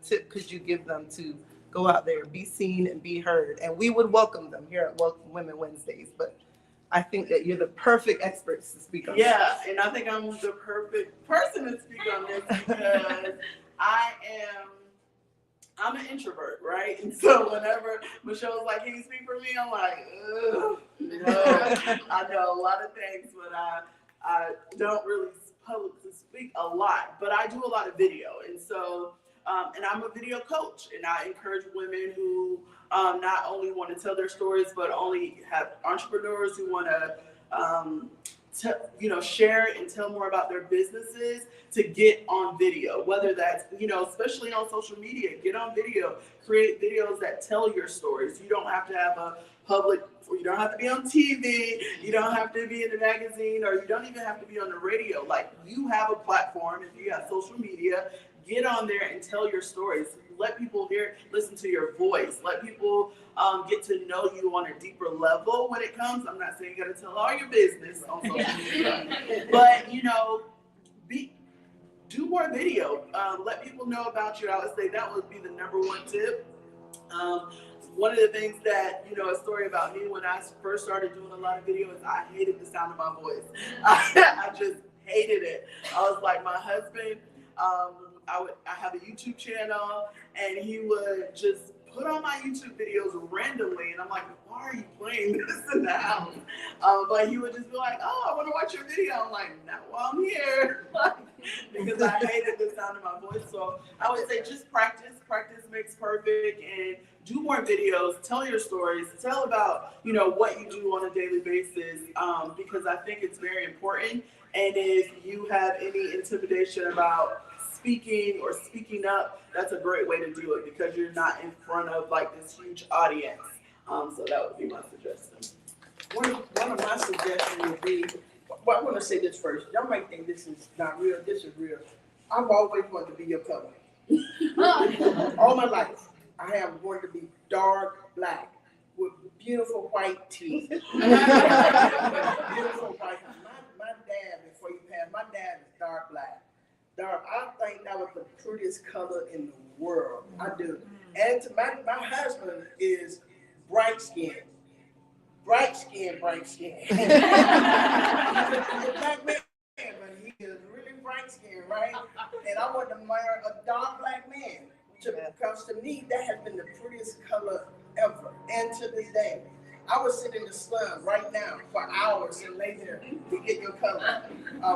tip could you give them to go out there, be seen and be heard? And we would welcome them here at Women Wednesdays. But I think that you're the perfect experts to speak on. Yeah, and I think I'm the perfect person to speak on this because I'm an introvert, right? And so whenever Michelle's like, can you speak for me? I'm like, ugh, no. I know a lot of things, but I don't really publicly speak a lot, but I do a lot of video. And so, and I'm a video coach, and I encourage women who not only want to tell their stories, but only have entrepreneurs who want to share and tell more about their businesses to get on video, whether that's, especially on social media, get on video, create videos that tell your stories. You don't have to have a public, or you don't have to be on TV, you don't have to be in a magazine, or you don't even have to be on the radio. Like, you have a platform, if you have social media, get on there and tell your stories. Let people listen to your voice. Let people get to know you on a deeper level when it comes. I'm not saying you got to tell all your business on social media, but do more video. Let people know about you. I would say that would be the number one tip. One of the things that, a story about me when I first started doing a lot of videos, I hated the sound of my voice. I just hated it. I was like, my husband, I have a YouTube channel, and he would just put on my YouTube videos randomly, and I'm like, why are you playing this in the house? But he would just be like, oh, I want to watch your video. I'm like, not while I'm here, because I hated the sound of my voice. So I would say just practice makes perfect, and do more videos, tell your stories, tell about, what you do on a daily basis, because I think it's very important. And if you have any intimidation about speaking or speaking up, that's a great way to do it, because you're not in front of like this huge audience. So that would be my suggestion. One of my suggestions would be, well, I want to say this first. Y'all might think this is not real. This is real. I've always wanted to be your color. All my life, I have wanted to be dark black with beautiful white teeth. Beautiful white. My dad, before he passed, my dad is dark black. I think that was the prettiest color in the world. I do. And my husband is bright skin. Bright skin. He's a black man, but he is really bright skin, right? And I want to marry a dark black man. Because to me, that has been the prettiest color ever. And to this day, I would sit in the sun right now for hours and lay there to get your color.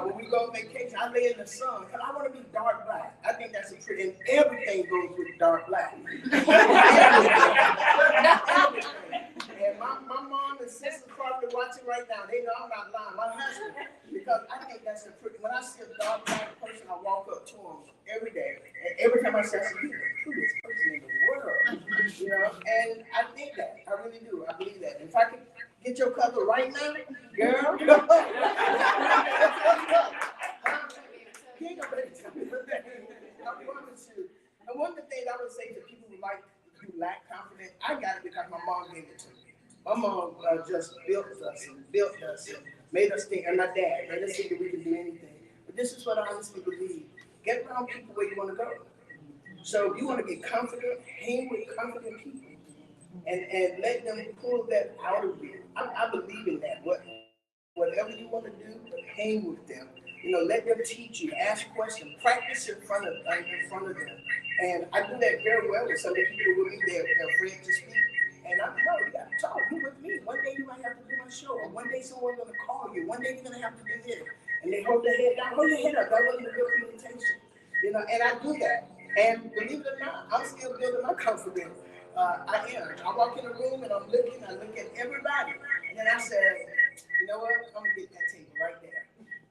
When we go on vacation, I lay in the sun because I want to be dark black. I think that's a pretty, and everything goes with dark black. And my mom and sister probably watching right now. They know I'm not lying. My husband, because I think that's a pretty, when I see a dark black person, I walk up to him every day. And every time I say, you're the prettiest person in the world. And I think that. I really do. I believe that. If I could get your color right now, girl. He ain't gonna tell me one of the things I would say to people who lack confidence, I got it because my mom gave it to me. My mom just built us and made us think, and my dad made us think that we can do anything. But this is what I honestly believe. Get around people where you want to go. So if you want to get confident, hang with confident people and let them pull that out of you. I believe in that. Whatever you want to do, hang with them. You know, let them teach you, ask questions, practice in front of them. And I do that very well with some of the people with me. They're afraid to speak. And I know you got to talk. You with me. One day you might have to do my show. Or one day someone's going to call you. One day you're going to have to do this. And they hold their head down. Hold your head up. That wasn't a good presentation. You know, and I do that. And believe it or not, I'm still building my confidence. I am. I walk in a room and I look at everybody. And then I say, you know what? I'm going to get that table right there.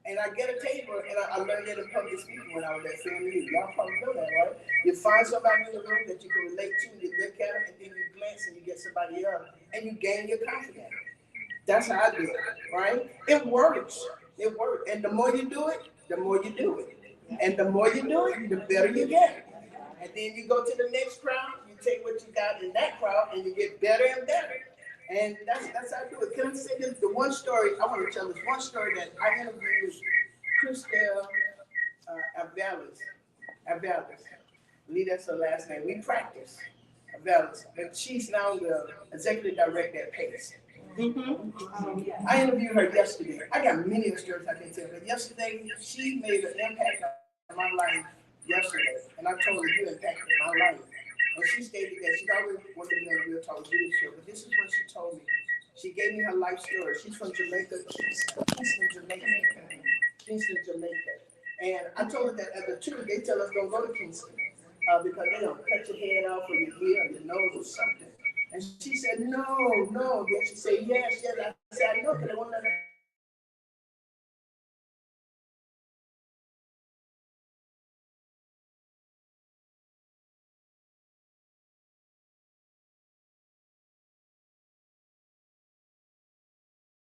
And I get a table, and I learned that in public speaking when I was at FAMU. Y'all probably know that, right? You find somebody in the room that you can relate to, you look at them, and then you glance and you get somebody else, and you gain your confidence. That's how I do it, right? It works. It works. And the more you do it, the more you do it. And the more you do it, the better you get. And then you go to the next crowd, you take what you got in that crowd, and you get better and better. And that's how I do it. Can I say this? The one story, I want to tell this one story that I interviewed Christelle Avalis. I believe that's her last name. We practice Avalis. And she's now the executive director at PACE. I interviewed her yesterday. I got many stories I can tell, but yesterday she made an impact on my life yesterday. And I told her, you impacted my life. And she stated that she's always wanted to be on the Real Talk Judy show, but this is what she told me. She gave me her life story. She's from Jamaica, Kingston, Jamaica. And I told her that at the church, they tell us don't go to Kingston because they don't cut your head off or your ear or your nose or something. And she said, no. Then she said, yes. I said, I know, because they won't let her.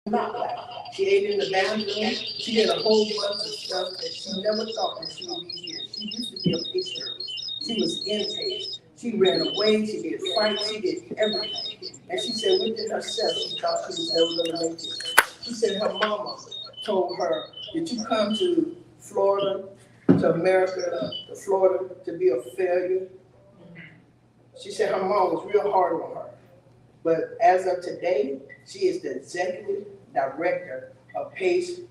Not black. She ate in the bathroom. She did a whole bunch of stuff that she never thought that she would be here. She used to be a PACE girl. She was in PACE. She ran away. She did fights. She did everything. And she said within herself, she thought she was never going to make it. She said her mama told her, did you come to Florida, to America, to Florida, to be a failure? She said her mom was real hard on her. But as of today, she is the executive director of PACE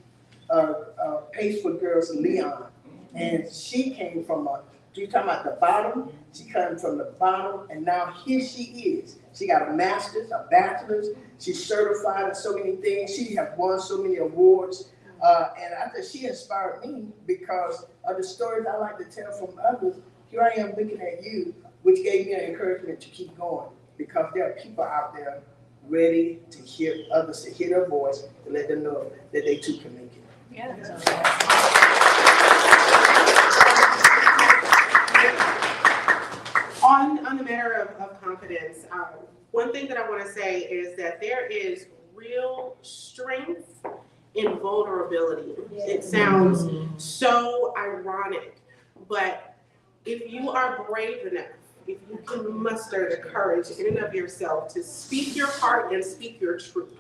for Girls Leon. And she came from you're talking about the bottom, she came from the bottom, and now here she is. She got a master's, a bachelor's, she's certified in so many things, she has won so many awards. And I think she inspired me because of the stories I like to tell from others. Here I am looking at you, which gave me an encouragement to keep going. Because there are people out there ready to hear others, to hear their voice, to let them know that they too can make it. Yeah. On the matter of confidence, one thing that I want to say is that there is real strength in vulnerability. It sounds so ironic, but if you are brave enough, if you can muster the courage in and of yourself to speak your heart and speak your truth,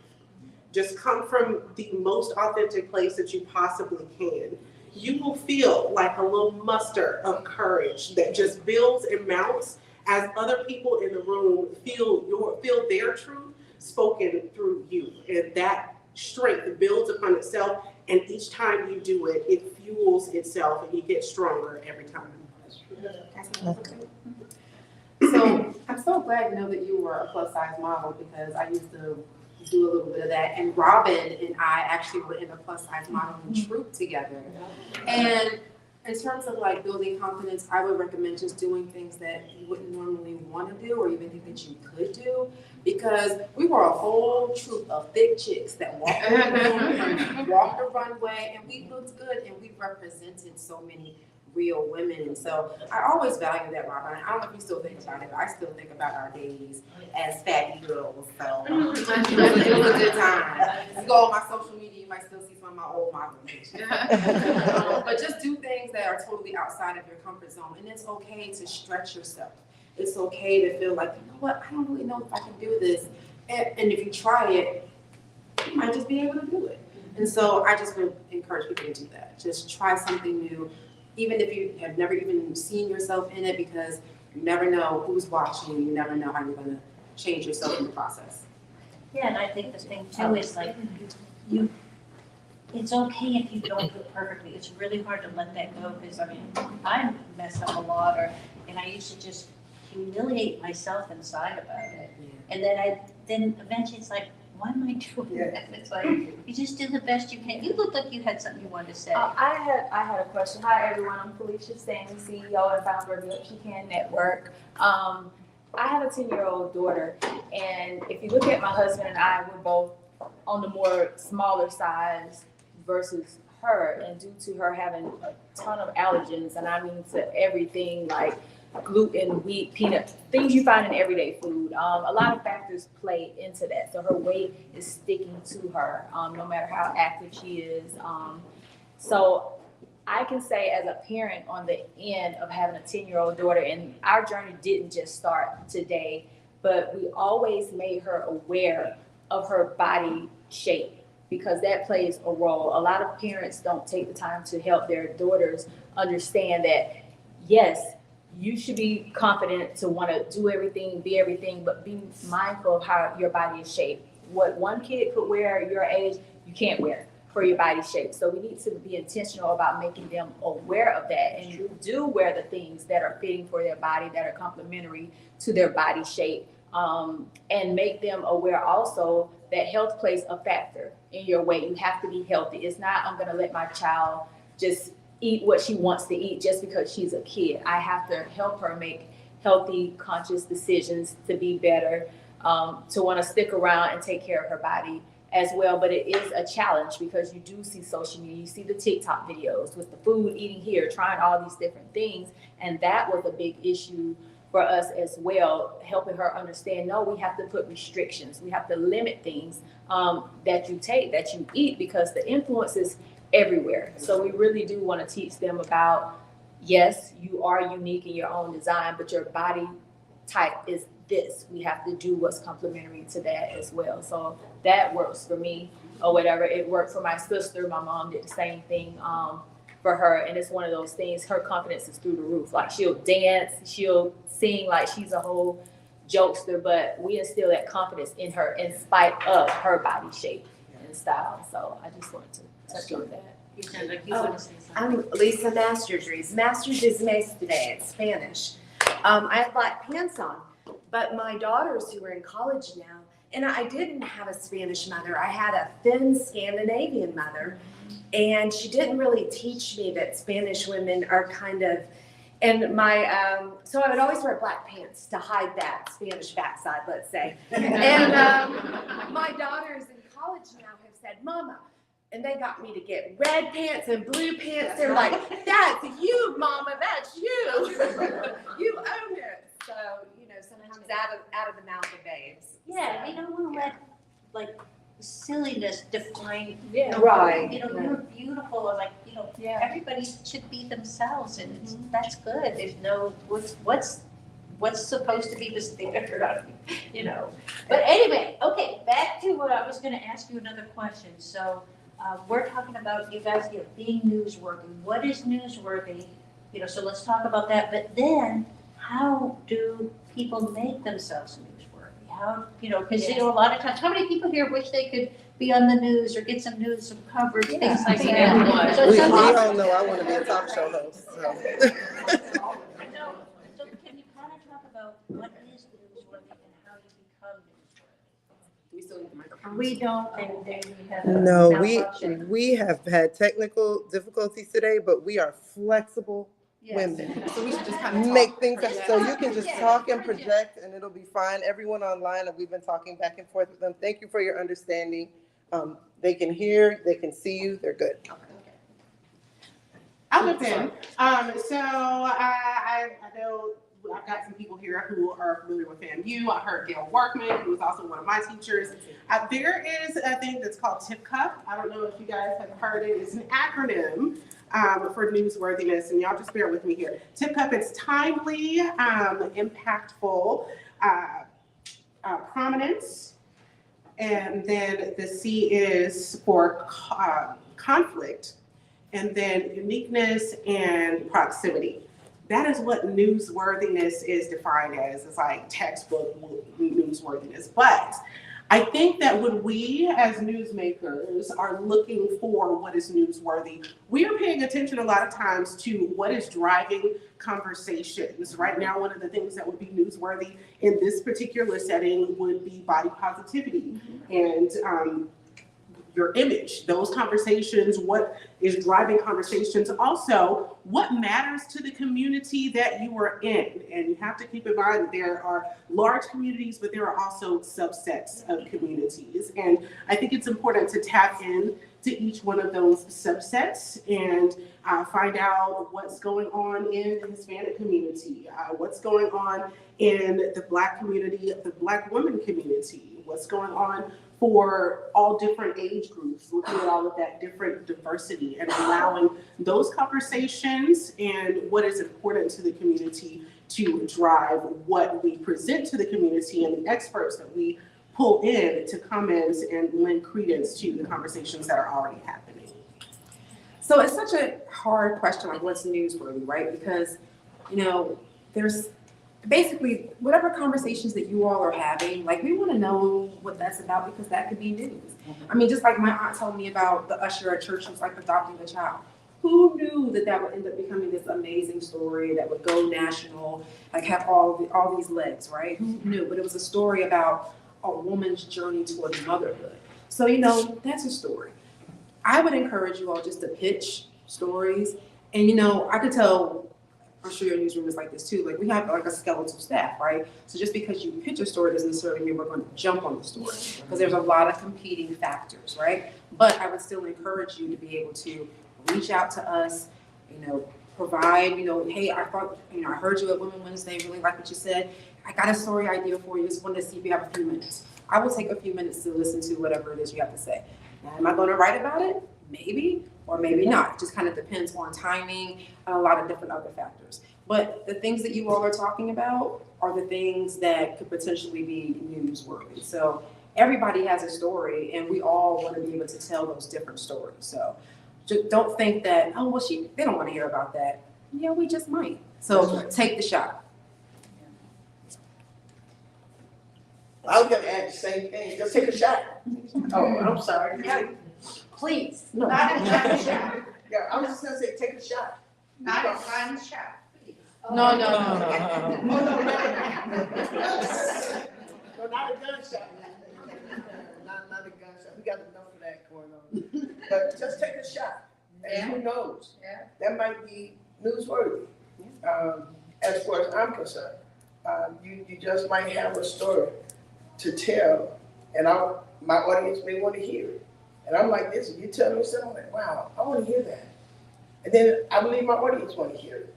just come from the most authentic place that you possibly can, you will feel like a little muster of courage that just builds and mounts as other people in the room feel their truth spoken through you. And that strength builds upon itself, and each time you do it, it fuels itself and you get stronger every time. So I'm so glad to know that you were a plus size model, because I used to do a little bit of that. And Robin and I actually were in a plus size modeling troupe together. And in terms of like building confidence, I would recommend just doing things that you wouldn't normally want to do or even think that you could do, because we were a whole troupe of thick chicks that walked the runway, and we looked good, and we represented so many real women. And so I always value that, Robin. I don't know if you still think about it, but I still think about our days as fatty girls. So it was a good time. If you go on my social media, you might still see some of my old modeling pictures. But just do things that are totally outside of your comfort zone, and it's okay to stretch yourself. It's okay to feel like, you know what, I don't really know if I can do this. And if you try it, you might just be able to do it. And so I just would encourage people to do that. Just try something new, even if you have never even seen yourself in it, because you never know who's watching. You never know how you're going to change yourself in the process. Yeah, and I think the thing too is like, it's okay if you don't do it perfectly. It's really hard to let that go, because I mean, I mess up a lot, and I used to just humiliate myself inside about it. And then eventually it's like, why am I doing that? And it's like, you just do the best you can. You look like you had something you wanted to say. I had a question. Hi everyone, I'm Felicia Stanley, CEO and founder of the She Can Network. I have a 10-year-old daughter, and if you look at my husband and I, we're both on the more smaller size versus her, and due to her having a ton of allergens, and I mean to everything like gluten, wheat, peanuts, things you find in everyday food. A lot of factors play into that. So her weight is sticking to her, no matter how active she is. So I can say as a parent on the end of having a 10-year-old daughter, and our journey didn't just start today, but we always made her aware of her body shape, because that plays a role. A lot of parents don't take the time to help their daughters understand that, yes, you should be confident to want to do everything, be everything, but be mindful of how your body is shaped. What one kid could wear at your age, you can't wear for your body shape. So we need to be intentional about making them aware of that, and do wear the things that are fitting for their body, that are complementary to their body shape, and make them aware also that health plays a factor in your weight. You have to be healthy. It's not, I'm going to let my child just eat what she wants to eat just because she's a kid. I have to help her make healthy, conscious decisions to be better, to want to stick around and take care of her body as well. But it is a challenge, because you do see social media, you see the TikTok videos with the food, eating here, trying all these different things. And that was a big issue for us as well, helping her understand, no, we have to put restrictions. We have to limit things that you take, that you eat, because the influence is everywhere. So we really do want to teach them about, yes, you are unique in your own design, but your body type is this. We have to do what's complementary to that as well. So that works for me or whatever. It worked for my sister. My mom did the same thing for her. And it's one of those things, her confidence is through the roof. Like, she'll dance, she'll sing like she's a whole jokester, but we instill that confidence in her in spite of her body shape and style. So I just wanted to touch on that. You sound like you want to say something. I'm Lisa Masters mes today. It's Spanish. I have black pants on, but my daughters who are in college now, and I didn't have a Spanish mother. I had a thin Scandinavian mother, and she didn't really teach me that Spanish women are kind of, and my, so I would always wear black pants to hide that Spanish backside, let's say. And my daughters in college now have said, Mama, and they got me to get red pants and blue pants. They're like, that's you, Mama, that's you. You own it. So, you know, sometimes out of the mouth of babes. Yeah, we don't want to let, like, silliness define, Right. You know, you're beautiful, or like, you know, everybody should be themselves, and that's good. There's no, what's supposed to be the standard, you know. But anyway, okay, back to what I was going to ask you another question. So we're talking about you guys, you know, being newsworthy. What is newsworthy? You know, so let's talk about that. But then, how do people make themselves newsworthy? How, you know, because you know, a lot of times, how many people here wish they could be on the news or get some news, some coverage, things like that? So We sometimes- all know I want to be a talk show host. So. So can you kind of talk about what is newsworthy and how you become newsworthy? We still need the microphone. We don't, and then we have. No, malfunction. we have had technical difficulties today, but we are flexible women. So we should just kind of Make talk. things so you can just talk and project, and it'll be fine. Everyone online, and we've been talking back and forth with them. Thank you for your understanding. They can hear, they can see you. They're good. I'll jump in. So I know I've got some people here who are familiar with FAMU. I heard Gail Workman, who was also one of my teachers. There is a thing that's called Tip Cup. I don't know if you guys have heard it. It's an acronym for newsworthiness, and y'all just bear with me here. Tip Cup, it's timely, impactful, prominence, and then the C is for conflict, and then uniqueness and proximity. That is what newsworthiness is defined as. It's like textbook newsworthiness. But I think that when we as newsmakers are looking for what is newsworthy, we are paying attention a lot of times to what is driving conversations. Right now, one of the things that would be newsworthy in this particular setting would be body positivity and your image, those conversations, what is driving conversations. Also, what matters to the community that you are in. And you have to keep in mind that there are large communities, but there are also subsets of communities. And I think it's important to tap in to each one of those subsets and find out what's going on in the Hispanic community, what's going on in the Black community, the Black women community, what's going on for all different age groups, looking at all of that different diversity and allowing those conversations and what is important to the community to drive what we present to the community and the experts that we pull in to come in and lend credence to the conversations that are already happening. So it's such a hard question, like what's newsworthy, right? Because, you know, there's basically whatever conversations that you all are having, like we want to know what that's about because that could be news. I mean, just like my aunt told me about the usher at church who's like adopting a child. Who knew that that would end up becoming this amazing story that would go national, like have all these legs, right? Who knew? But it was a story about a woman's journey towards motherhood. So, you know, that's a story. I would encourage you all just to pitch stories. And, you know, I could tell, I'm sure your newsroom is like this too, like we have like a skeletal staff, right? So just because you pitch a story doesn't necessarily mean we're going to jump on the story because there's a lot of competing factors, right? But I would still encourage you to be able to reach out to us, you know, provide, you know, hey, I thought, you know, I heard you at Women Wednesday, really like what you said. I got a story idea for you, just wanted to see if you have a few minutes. I will take a few minutes to listen to whatever it is you have to say. Now, am I going to write about it? Maybe, or maybe not. It just kind of depends on timing and a lot of different other factors. But the things that you all are talking about are the things that could potentially be newsworthy. So everybody has a story and we all want to be able to tell those different stories. So just don't think that, oh, well, they don't want to hear about that. Yeah, we just might. So take the shot. I was gonna add the same thing, just take a shot. Oh, I'm sorry. Yeah. Please. No. Not a gunshot, Yeah, I was just gonna say, take a shot. not a gunshot. No. Oh, no, not a gunshot. Not a gunshot. We got enough of that going on. But just take a shot, and who knows? Yeah. That might be newsworthy. As far as I'm concerned, you just might have a story to tell, and my audience may want to hear it. And I'm like this, you tell me something, I'm like, wow, I want to hear that. And then I believe my audience want to hear it.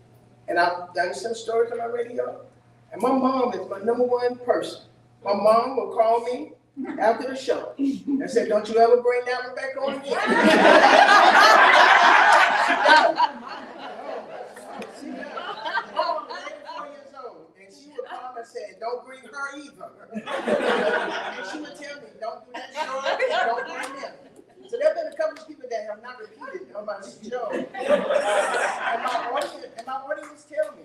And I've done some stories on my radio, and my mom is my number one person. My mom will call me after the show and say, don't you ever bring that one back on again. She does. Oh, 84 years old, and she would call and say, don't bring her either. And she would tell me, don't do that story, don't bring them. So there have been a couple of people that have not repeated on my show. And my audience tell me,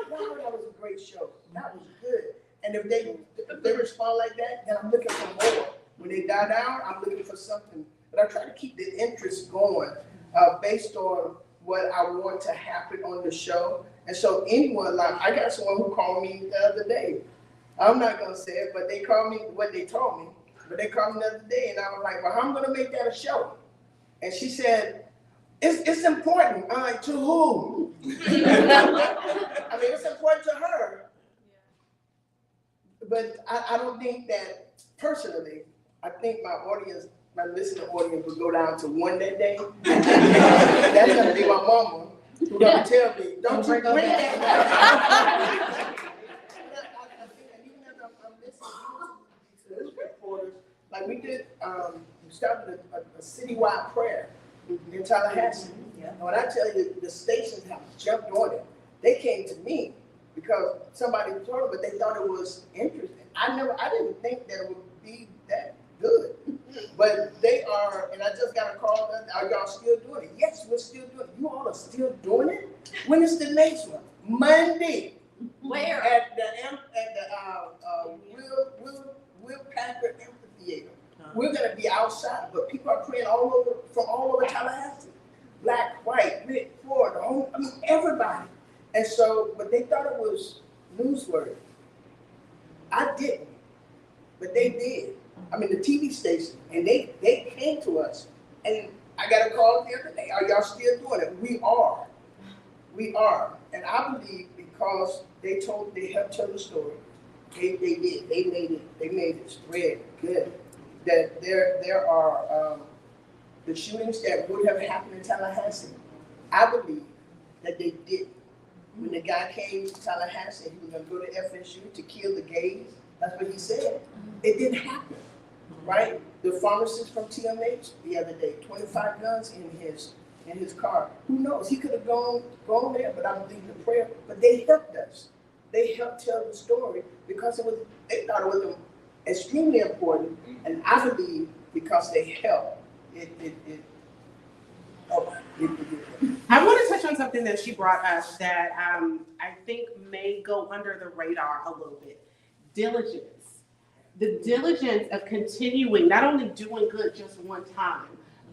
wow, that was a great show. That was good. And if they respond like that, then I'm looking for more. When they die down, I'm looking for something. But I try to keep the interest going based on what I want to happen on the show. And so anyone, like I got someone who called me the other day. I'm not gonna say it, but they called me what they told me. But they called me the other day, and I was like, well, how am I gonna make that a show? And she said, it's important. I'm like, to who? I mean, it's important to her. But I don't think that, personally, I think my listening audience would go down to one that day. That's gonna be my mama, who's gonna tell me, don't you bring that back. we started a citywide prayer in Tallahassee. Yeah. And when I tell you the stations have jumped on it, they came to me because somebody told them, but they thought it was interesting. I didn't think that it would be that good. But they are, and I just got a call, are y'all still doing it? Yes, we're still doing it. You all are still doing it? When is the next one? Monday. Where? At the Will Packard Amphitheater. We're gonna be outside, but people are praying from all over Tallahassee. Black, white, Rick, Ford, everybody. And so, but they thought it was newsworthy. I didn't, but they did. I mean, the TV station, and they came to us, and I got a call the other day. Are y'all still doing it? We are, and I believe because they helped tell the story. They did. They made it spread good. That there are the shootings that would have happened in Tallahassee. I believe that they didn't. When the guy came to Tallahassee, he was going to go to FSU to kill the gays. That's what he said. It didn't happen, right? The pharmacist from TMH the other day, 25 guns in his car. Who knows? He could have gone there, but I believe the prayer. But they helped us. They helped tell the story because they thought it was extremely important, and I believe because they helped, I want to touch on something that she brought up that I think may go under the radar a little bit. Diligence. The diligence of continuing, not only doing good just one time,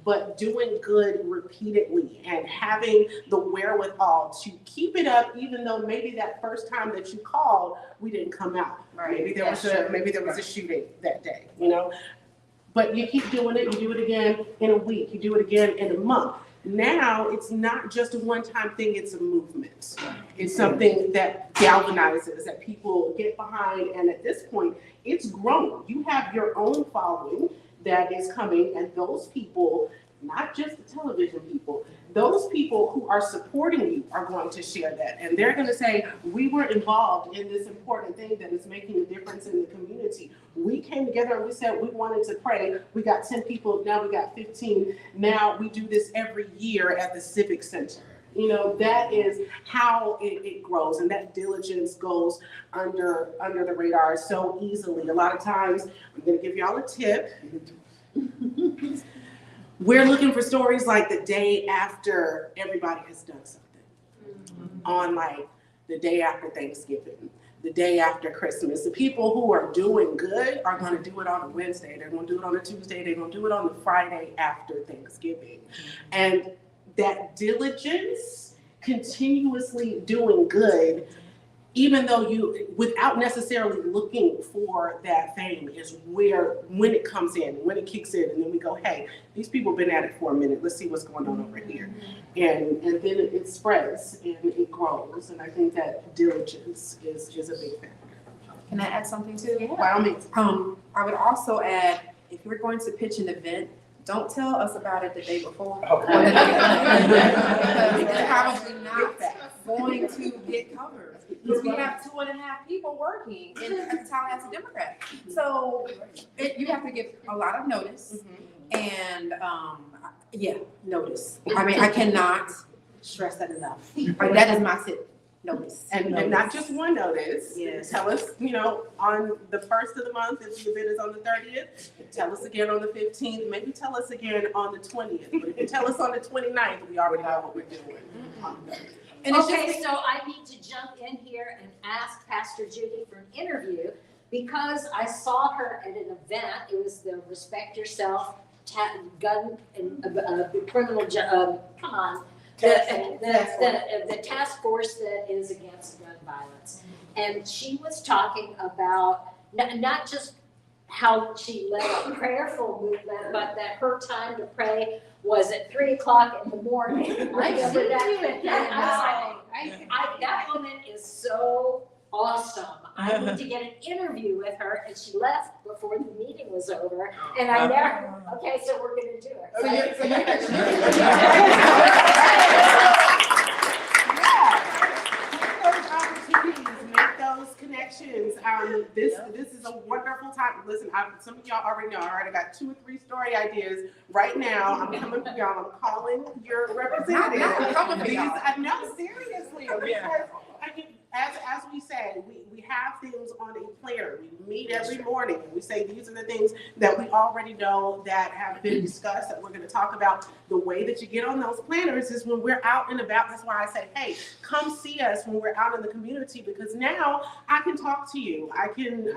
but doing good repeatedly and having the wherewithal to keep it up, even though maybe that first time that you called, we didn't come out. Right. Maybe there was a shooting that day, you know? But you keep doing it, you do it again in a week, you do it again in a month. Now, it's not just a one-time thing, it's a movement. It's something that galvanizes, that people get behind, and at this point, it's grown. You have your own following that is coming, and those people, not just the television people, those people who are supporting you are going to share that. And they're going to say, we were involved in this important thing that is making a difference in the community. We came together and we said we wanted to pray. We got 10 people, now we got 15. Now we do this every year at the Civic Center. You know, that is how it grows, and that diligence goes under the radar so easily. A lot of times, I'm going to give y'all a tip. We're looking for stories like the day after everybody has done something. On like the day after Thanksgiving, the day after Christmas. The people who are doing good are going to do it on a Wednesday. They're going to do it on a Tuesday. They're going to do it on the Friday after Thanksgiving. And that diligence, continuously doing good, even though you, without necessarily looking for that fame, is when it comes in, when it kicks in, and then we go, hey, these people have been at it for a minute, let's see what's going on over here. And then it spreads and it grows, and I think that diligence is a big factor. Can I add something too? Yeah. By all means. I would also add, if you're going to pitch an event, don't tell us about it the day before. Because it's probably not going to get covered. Because we have 2.5 people working at the Tallahassee Democrat. So you have to give a lot of notice. And notice. I mean, I cannot stress that enough. That is my tip. Notice. And not just one notice. Yes. Tell us, on the 1st of the month, if the event is on the 30th, tell us again on the 15th, maybe tell us again on the 20th. But if you tell us on the 29th, we already know what we're doing. And okay, so I need to jump in here and ask Pastor Judy for an interview because I saw her at an event. It was the Respect Yourself gun and criminal, the task force that is against gun violence. And she was talking about not just how she led a prayerful movement, but that her time to pray was at 3:00 in the morning. I remember that. That woman is so awesome. I need to get an interview with her, and she left before the meeting was over. And I never. Okay, so we're going to do it. Make those connections. this is a wonderful time. Listen, some of y'all already know, all right, I got 2 or 3 story ideas right now. I'm coming for y'all. I'm calling your representative. Not coming for y'all. No, seriously. Because, as we said, we have things on a planner. We meet every morning and we say these are the things that we already know that have been discussed that we're going to talk about. The way that you get on those planners is when we're out and about. That's why I say, hey, come see us when we're out in the community, because now I can talk to you. I can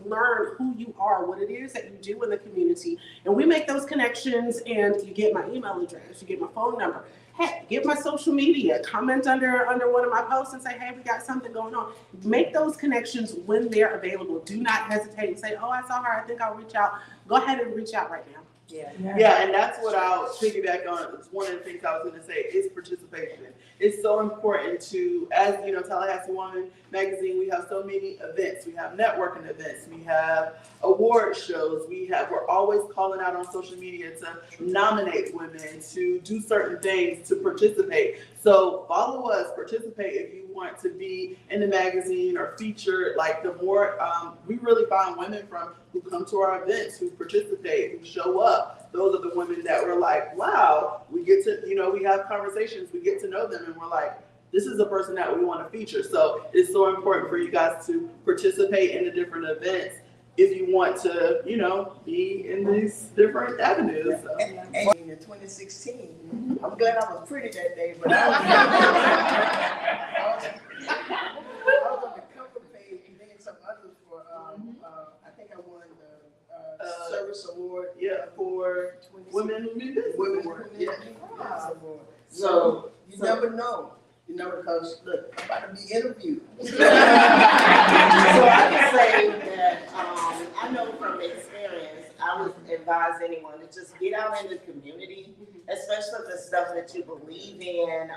learn who you are, what it is that you do in the community, and we make those connections. And you get my email address, you get my phone number. Hey, get my social media, comment under one of my posts and say, hey, we got something going on. Make those connections when they're available. Do not hesitate and say, oh, I saw her, I think I'll reach out. Go ahead and reach out right now. Yeah, and that's what I'll piggyback on. It's one of the things I was going to say is participation. It's so important to, as you know, Tallahassee Woman Magazine, we have so many events. We have networking events. We have award shows. We're always calling out on social media to nominate women, to do certain things, to participate. So follow us, participate if you want to be in the magazine or featured. Like the more, we really find women who come to our events, who participate, who show up. Those are the women that we're like, wow, we get to, we have conversations, we get to know them, and we're like, this is the person that we want to feature. So it's so important for you guys to participate in the different events if you want to, be in these different avenues. So. And in 2016, I'm glad I was pretty that day, but I was on the cover page and then some others for, I think I won the service award. Yeah, for women who do this. Women who do this. So you never know. Because look, I'm about to be interviewed. So I can say that I know from experience, I would advise anyone to just get out in the community, especially the stuff that you believe in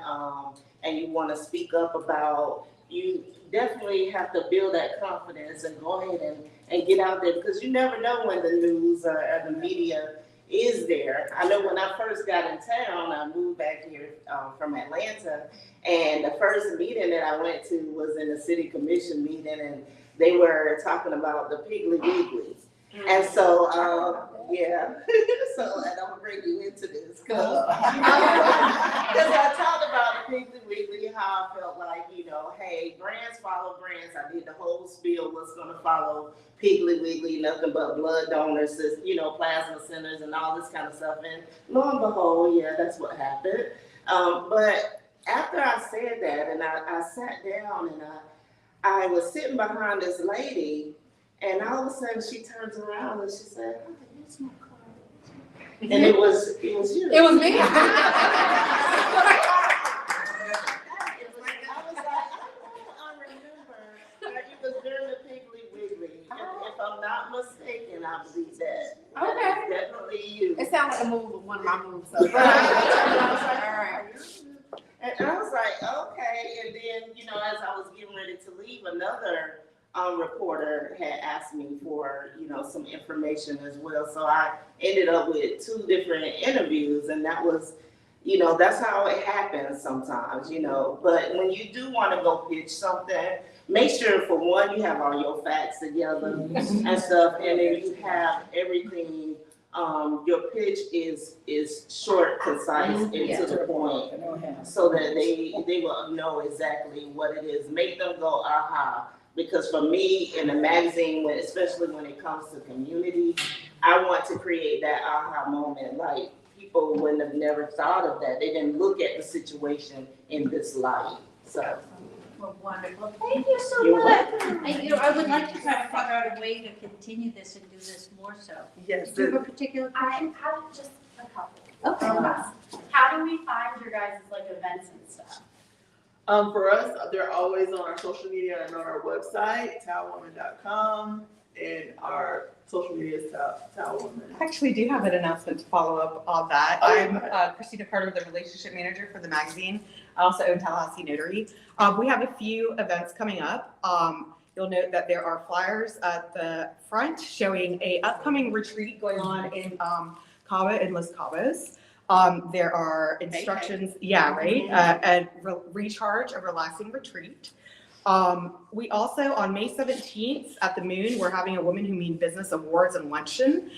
and you want to speak up about. You definitely have to build that confidence and go ahead and get out there, because you never know when the news or the media is there. I know when I first got in town, I moved back here from Atlanta, and the first meeting that I went to was in the city commission meeting, and they were talking about the Piggly Wigglies. And so, yeah, so, and I'm gonna bring you into this, because I talked about the Piggly Wiggly, how I felt like, hey, brands follow brands. I did the whole spiel, what's gonna follow Piggly Wiggly, nothing but blood donors, plasma centers and all this kind of stuff. And lo and behold, yeah, that's what happened. But after I said that, and I sat down and I was sitting behind this lady, and all of a sudden she turns around and she said, oh, that's my car. And it was you. It was me. I remember that it was during the Piggly Wiggly. If I'm not mistaken, I believe that. Okay. That is definitely you. It sounded like a move of one of my moves. So. All right. And I was like, okay. And then, as I was getting ready to leave, another reporter had asked me for, some information as well. So I ended up with 2 different interviews, and that was, that's how it happens sometimes, But when you do want to go pitch something, make sure, for one, you have all your facts together and stuff, and then you have everything. Your pitch is short, concise, and to the point, so that they will know exactly what it is. Make them go, aha. Because for me, in a magazine, especially when it comes to community, I want to create that aha moment. Like, people wouldn't have never thought of that. They didn't look at the situation in this light. So. Well, wonderful. Thank you so much. I would like to try to figure out a way to continue this and do this more so. Yes. Do you have a particular question? I have just a couple. Okay. How do we find your guys' events and stuff? For us, they're always on our social media and on our website, towwoman.com, and our social media is towwoman. I actually do have an announcement to follow up on that. I'm Christina Carter, the relationship manager for the magazine. I also own Tallahassee Notary. We have a few events coming up. You'll note that there are flyers at the front showing a upcoming retreat going on in Cabo and Los Cabos. There are instructions, and recharge, a relaxing retreat. We also, on May 17th at the Moon, we're having a Women Who Mean Business Awards and luncheon.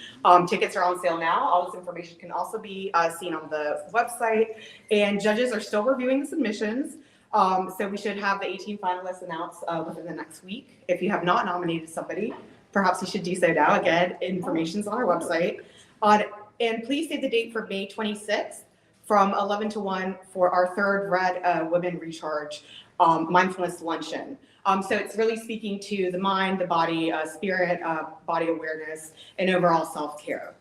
Tickets are on sale now. All this information can also be seen on the website. And judges are still reviewing the submissions. So we should have the 18 finalists announced within the next week. If you have not nominated somebody, perhaps you should do so now. Again, information's on our website. And please save the date for May 26th from 11 to 1 for our third Red Women Recharge mindfulness luncheon. So it's really speaking to the mind, the body, spirit, body awareness, and overall self-care.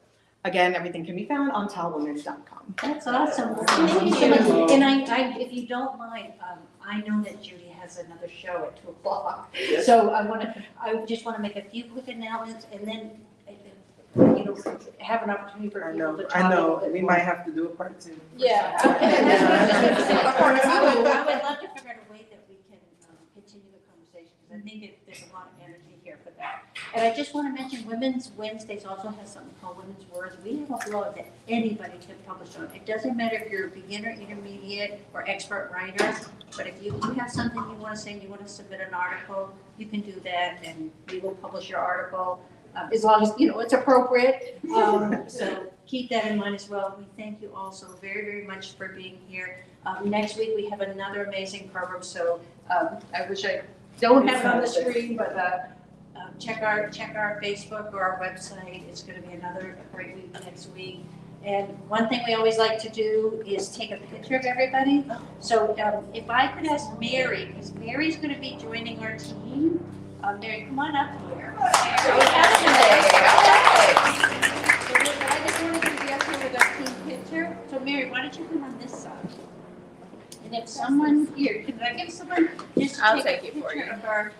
Again, everything can be found on tallwomen.com. That's awesome. Thank you so much. And I, if you don't mind, I know that Judy has another show at 2 o'clock. Yes. So I just want to make a few quick announcements and then, you know, have an opportunity for people to talk. I a know, little bit we more. might have to do a part 2. Yeah. I would love to figure out a way that we can continue the conversation, because I think there's a lot of energy here for that. And I just want to mention Women's Wednesdays also has something called Women's Words. We have a blog that anybody can publish on. It doesn't matter if you're a beginner, intermediate, or expert writer, but if you have something you want to say, you want to submit an article, you can do that, and we will publish your article. As long as, you know, it's appropriate. So keep that in mind as well. We thank you all so very, very much for being here. Next week, we have another amazing program. So I wish I don't have it on the screen, but check our Facebook or our website. It's going to be another great week next week. And one thing we always like to do is take a picture of everybody. So if I could ask Mary, because Mary's going to be joining our team. Mary, come on up here. So I just wanted to be up here with our team picture. So Mary, why don't you come on this side? And if someone here, can I give someone just to take a picture of our,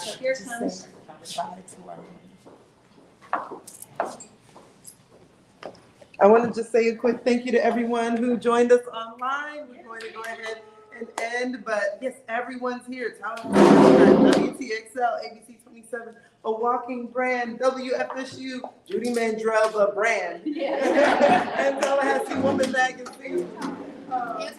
so here comes. I want to just say a quick thank you to everyone who joined us online. We're going to go ahead and end, but yes, everyone's here. WTXL, ABC 27, a walking brand, WFSU, Judy Mandrell, the brand, and Tallahassee Woman Magazine. Yes,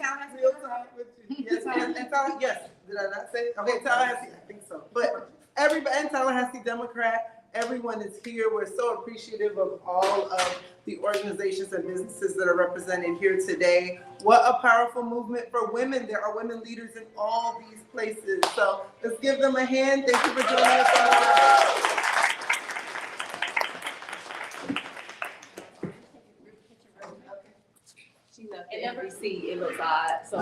did I not say? Okay, Tallahassee, I think so. But everybody, and Tallahassee Democrat, everyone is here. We're so appreciative of all of the organizations and businesses that are represented here today. What a powerful movement for women. There are women leaders in all these places. So let's give them a hand. Thank you for joining us online. She's up at NBC, it looks odd, so.